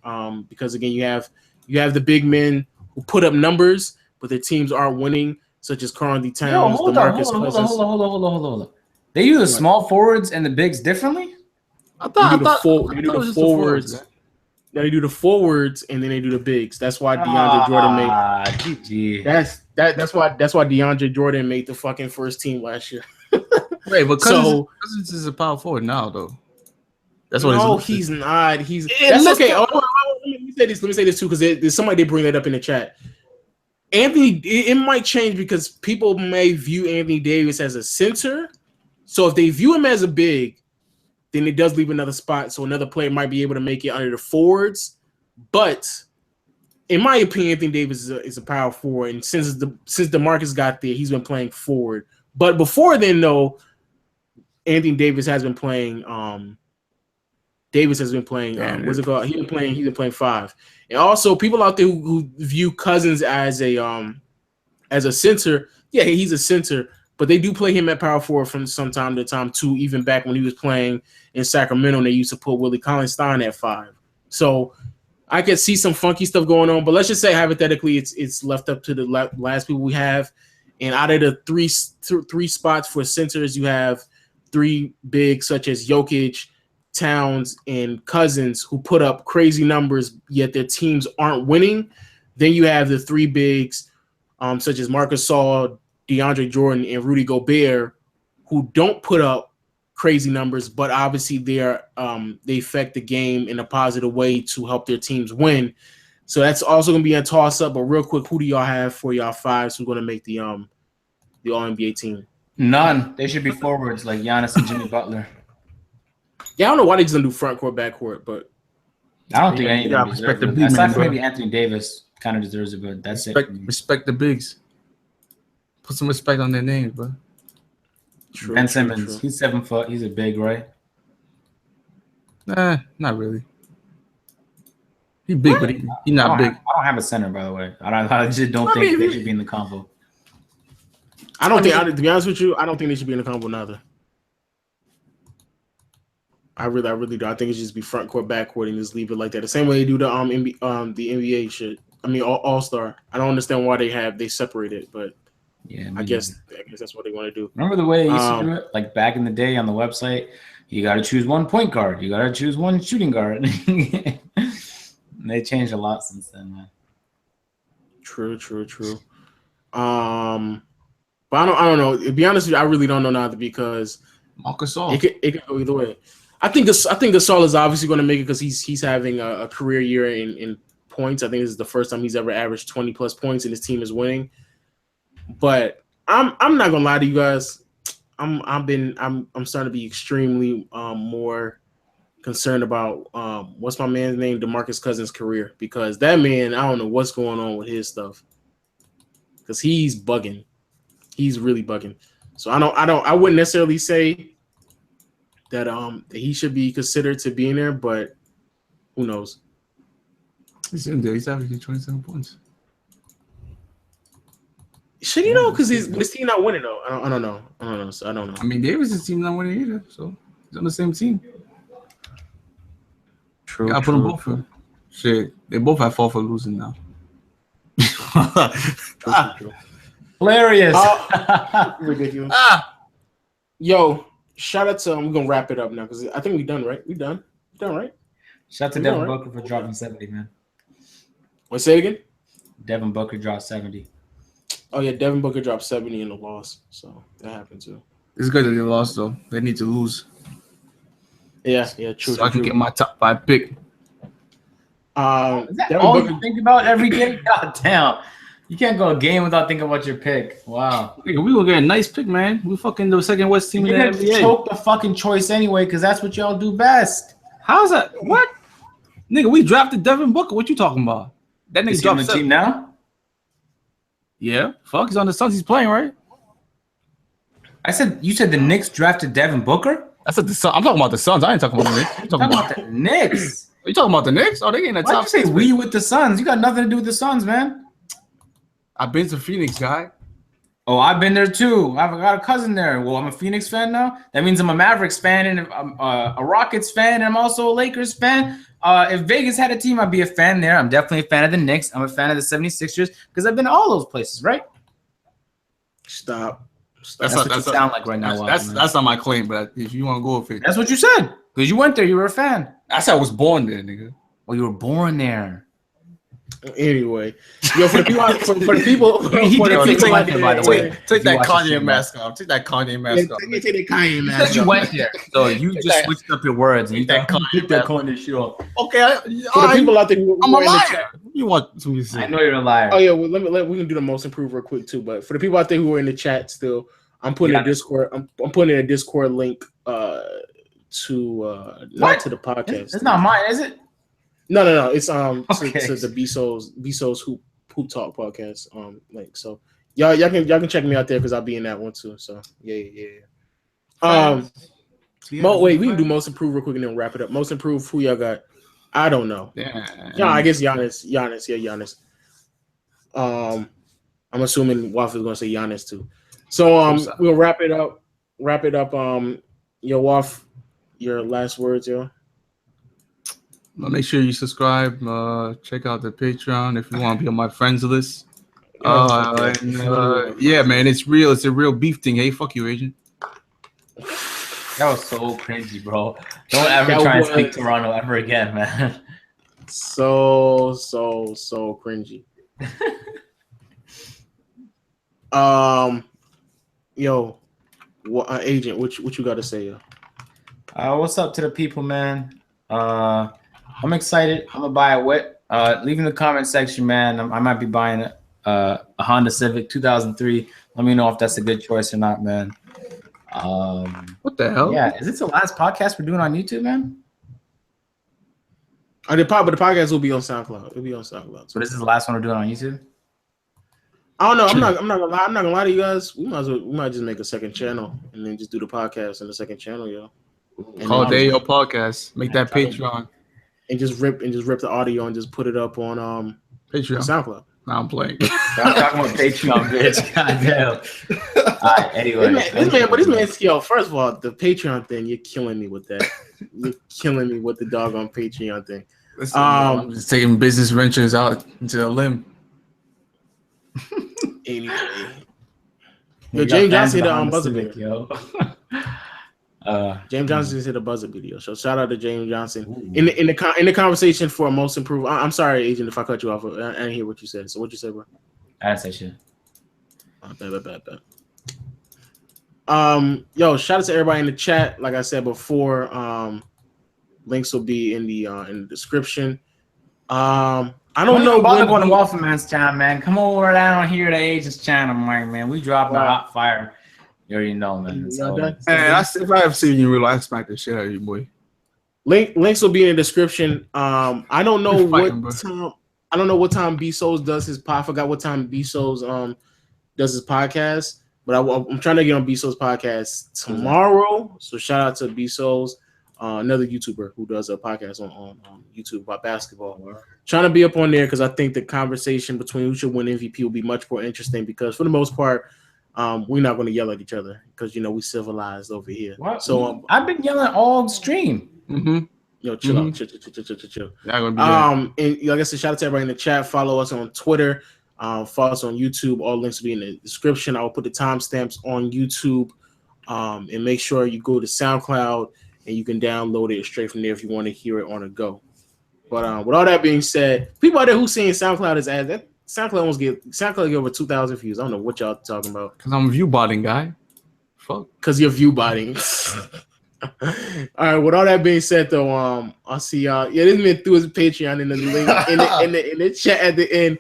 Because again, you have the big men who put up numbers, but their teams aren't winning, such as Karl-Anthony Towns, DeMarcus Cousins. Hold on. They use the small forwards and the bigs differently? They do the forwards. They do the forwards and then they do the bigs. That's why DeAndre Jordan made. GG. That's why DeAndre Jordan made the fucking first team last year. Wait, but Cousins is a power forward now, though. That's what. No, he's not. That's okay. Let me say this too, because there's somebody they bring that up in the chat. Anthony, it might change because people may view Anthony Davis as a center. So if they view him as a big, then it does leave another spot. So another player might be able to make it under the forwards. But in my opinion, Anthony Davis is a power forward. And since DeMarcus got there, he's been playing forward. But before then, though, Anthony Davis has been playing. What's it called? He's been playing 5. And also, people out there who view Cousins as a center, yeah, he's a center, but they do play him at power forward from some time to time too. Even back when he was playing in Sacramento, and they used to put Willie Cauley-Stein at 5. So I could see some funky stuff going on. But let's just say hypothetically, it's left up to the last people we have. And out of the three spots for centers, you have 3 bigs such as Jokic, Towns, and Cousins, who put up crazy numbers, yet their teams aren't winning. Then you have the 3 bigs, such as Marcus Gasol, DeAndre Jordan, and Rudy Gobert, who don't put up crazy numbers, but obviously they affect the game in a positive way to help their teams win. So that's also going to be a toss-up. But real quick, who do y'all have for y'all 5s who are going to make the All-NBA team? None. They should be forwards like Giannis and Jimmy Butler. Yeah, I don't know why they just don't do front court, back court, but I don't think any of them deserve it. Aside from maybe Anthony Davis kind of deserves it, but that's it. Respect the bigs. Put some respect on their names, bro. Ben Simmons, he's 7 foot. He's a big, right? Nah, not really. He's big, but he's not big. I don't have a center, by the way. I just don't think they should be in the combo. To be honest with you, I don't think they should be in the combo neither. I really do. I think it should just be front court, back court, and just leave it like that. The same way they do the NBA shit. I mean, All-Star. I don't understand why they separate it, but Yeah, I guess that's what they want to do. Remember the way they used to do it? Like back in the day on the website, you got to choose one point guard. You got to choose one shooting guard. They changed a lot since then, man. True. But I don't know. To be honest with you, I really don't know neither because Marcus it could go either way. I think Gasol is obviously going to make it because he's having a career year in points. I think this is the first time he's ever averaged 20 plus points and his team is winning. But I'm not gonna lie to you guys. I'm starting to be extremely more concerned about what's my man's name, DeMarcus Cousins' career, because that man, I don't know what's going on with his stuff. Because he's bugging. He's really bugging. So I wouldn't necessarily say that he should be considered to be in there, but who knows? He's in there. He's averaging 27 points. Should he know? Because his team not winning though. I don't know. So I don't know. I mean, Davis' team not winning either, so he's on the same team. True. I put them both in. Shit, they both have fall for losing now. True. Hilarious. Ridiculous. Yo, shout out to we're gonna wrap it up now because I think we're done, right? We done, right? Shout out to Devin Booker for dropping 70, man. What, say it again? Devin Booker dropped 70. Oh yeah, Devin Booker dropped 70 in the loss, so that happened too. It's good that they lost though. They need to lose. Yeah, true. So I can get my top 5 pick. Is that all you think about every game? God damn. You can't go a game without thinking about your pick. Wow. We gonna get a nice pick, man. We fucking the second West team in the NBA. You're choke the fucking choice anyway, because that's what y'all do best. How's that? What? Nigga, we drafted Devin Booker. What you talking about? That nigga dropped on the team now? Yeah. Fuck, he's on the Suns. He's playing, right? You said the Knicks drafted Devin Booker? I said the Suns. I'm talking about the Suns. I ain't talking about the Knicks. I'm talking about the Knicks. Are you talking about the Knicks? Oh, they ain't the top. Why'd you say we with the Suns? You got nothing to do with the Suns, man. I've been to Phoenix, guy. Oh, I've been there too. I've got a cousin there. Well, I'm a Phoenix fan now. That means I'm a Mavericks fan and I'm a Rockets fan, and I'm also a Lakers fan. If Vegas had a team, I'd be a fan there. I'm definitely a fan of the Knicks. I'm a fan of the 76ers because I've been to all those places, right? Stop. That's what you sound like right now. That's not my claim, but if you want to go with it. That's what you said because you went there. You were a fan. I said I was born there, nigga. Well, you were born there. Anyway, yo, for the people, by the way, take that Kanye mask off. Take that Kanye mask off. Take that Kanye mask off. You went there, so you just switched up your words and you that Kanye shit off. Okay, for the people out there who I'm a are in the liar. chat. You want to say? I know you're a liar. Oh yeah, well, we can do the most improved real quick too. But for the people out there who are in the chat still, I'm putting a Discord. I'm putting a Discord link to not to the podcast. It's not mine, is it? No. It's Okay. to the Bezos Hoop Talk podcast link. So y'all can check me out there because I'll be in that one too. So yeah. Wait, we can do most improved real quick and then wrap it up. Most improved, who y'all got? I don't know. Yeah, I guess Giannis. Yeah, Giannis. I'm assuming Waff is gonna say Giannis too. So we'll wrap it up. Yo, Waff, your last words, yo. Make sure you subscribe. Check out the Patreon if you want to be on my friends list. Yeah, man, it's real. It's a real beef thing. Hey, fuck you, agent. That was so crazy, bro. Don't ever try and speak Toronto ever again, man. So cringy. Yo, agent, what you got to say, yo? What's up to the people, man? I'm excited. I'm gonna buy a whip. Leave in the comment section, man. I might be buying a Honda Civic 2003. Let me know if that's a good choice or not, man. What the hell? Yeah, is this the last podcast we're doing on YouTube, man? But the podcast will be on SoundCloud. It'll be on SoundCloud. So this is the last one we're doing on YouTube? I don't know. I'm not gonna lie to you guys. We might just make a second channel and then just do the podcast on the second channel, yo. Call it the AyoPodcast. Make that Patreon. And just rip the audio and just put it up on Patreon. SoundCloud. Nah, I'm playing. I'm talking about Patreon, bitch. Goddamn. All right, anyway. This man, yo, first of all, the Patreon thing, you're killing me with that. You're killing me with the doggone Patreon thing. Listen, I'm just taking business ventures out into a limb. Anyway. Yo, James Johnson hit a buzzer beater. Yo. James Johnson just hit a buzzer beater. So shout out to James Johnson in the conversation for most improved. I'm sorry, agent, if I cut you off. I didn't hear what you said. So what you said, bro? I didn't say shit. Bet. Yo, shout out to everybody in the chat. Like I said before, links will be in the description. I don't know. Bother going to Waffle Man's channel, man. Come over down here to Agent's channel, man. We dropping a hot fire. You already know, man. If I ever see you in real life, I smack the shit out of you, boy. Links will be in the description. I don't know what time B-Souls does his pod. I forgot what time B-Souls does his podcast, but I'm trying to get on B-Souls podcast tomorrow. So shout out to B-Souls, another YouTuber who does a podcast on YouTube about basketball. Trying to be up on there because I think the conversation between who should win MVP will be much more interesting because for the most part, we're not going to yell at each other because we civilized over here. What? So I've been yelling all stream. Mm-hmm. Yo, chill out, chill. And like I said, shout out to everybody in the chat. Follow us on Twitter. Follow us on YouTube. All links will be in the description. I will put the timestamps on YouTube. And make sure you go to SoundCloud and you can download it straight from there if you want to hear it on the go. But with all that being said, people out there who seeing SoundCloud as ad, that SoundCloud get over 2,000 views. I don't know what y'all talking about. Because I'm a view botting guy. Fuck. Because you're view botting. All right. With all that being said, though, I'll see y'all. Yeah, this man threw his Patreon in the link in the chat at the end.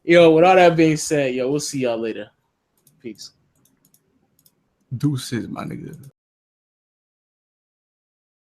Yo, with all that being said, we'll see y'all later. Peace. Deuces, my nigga.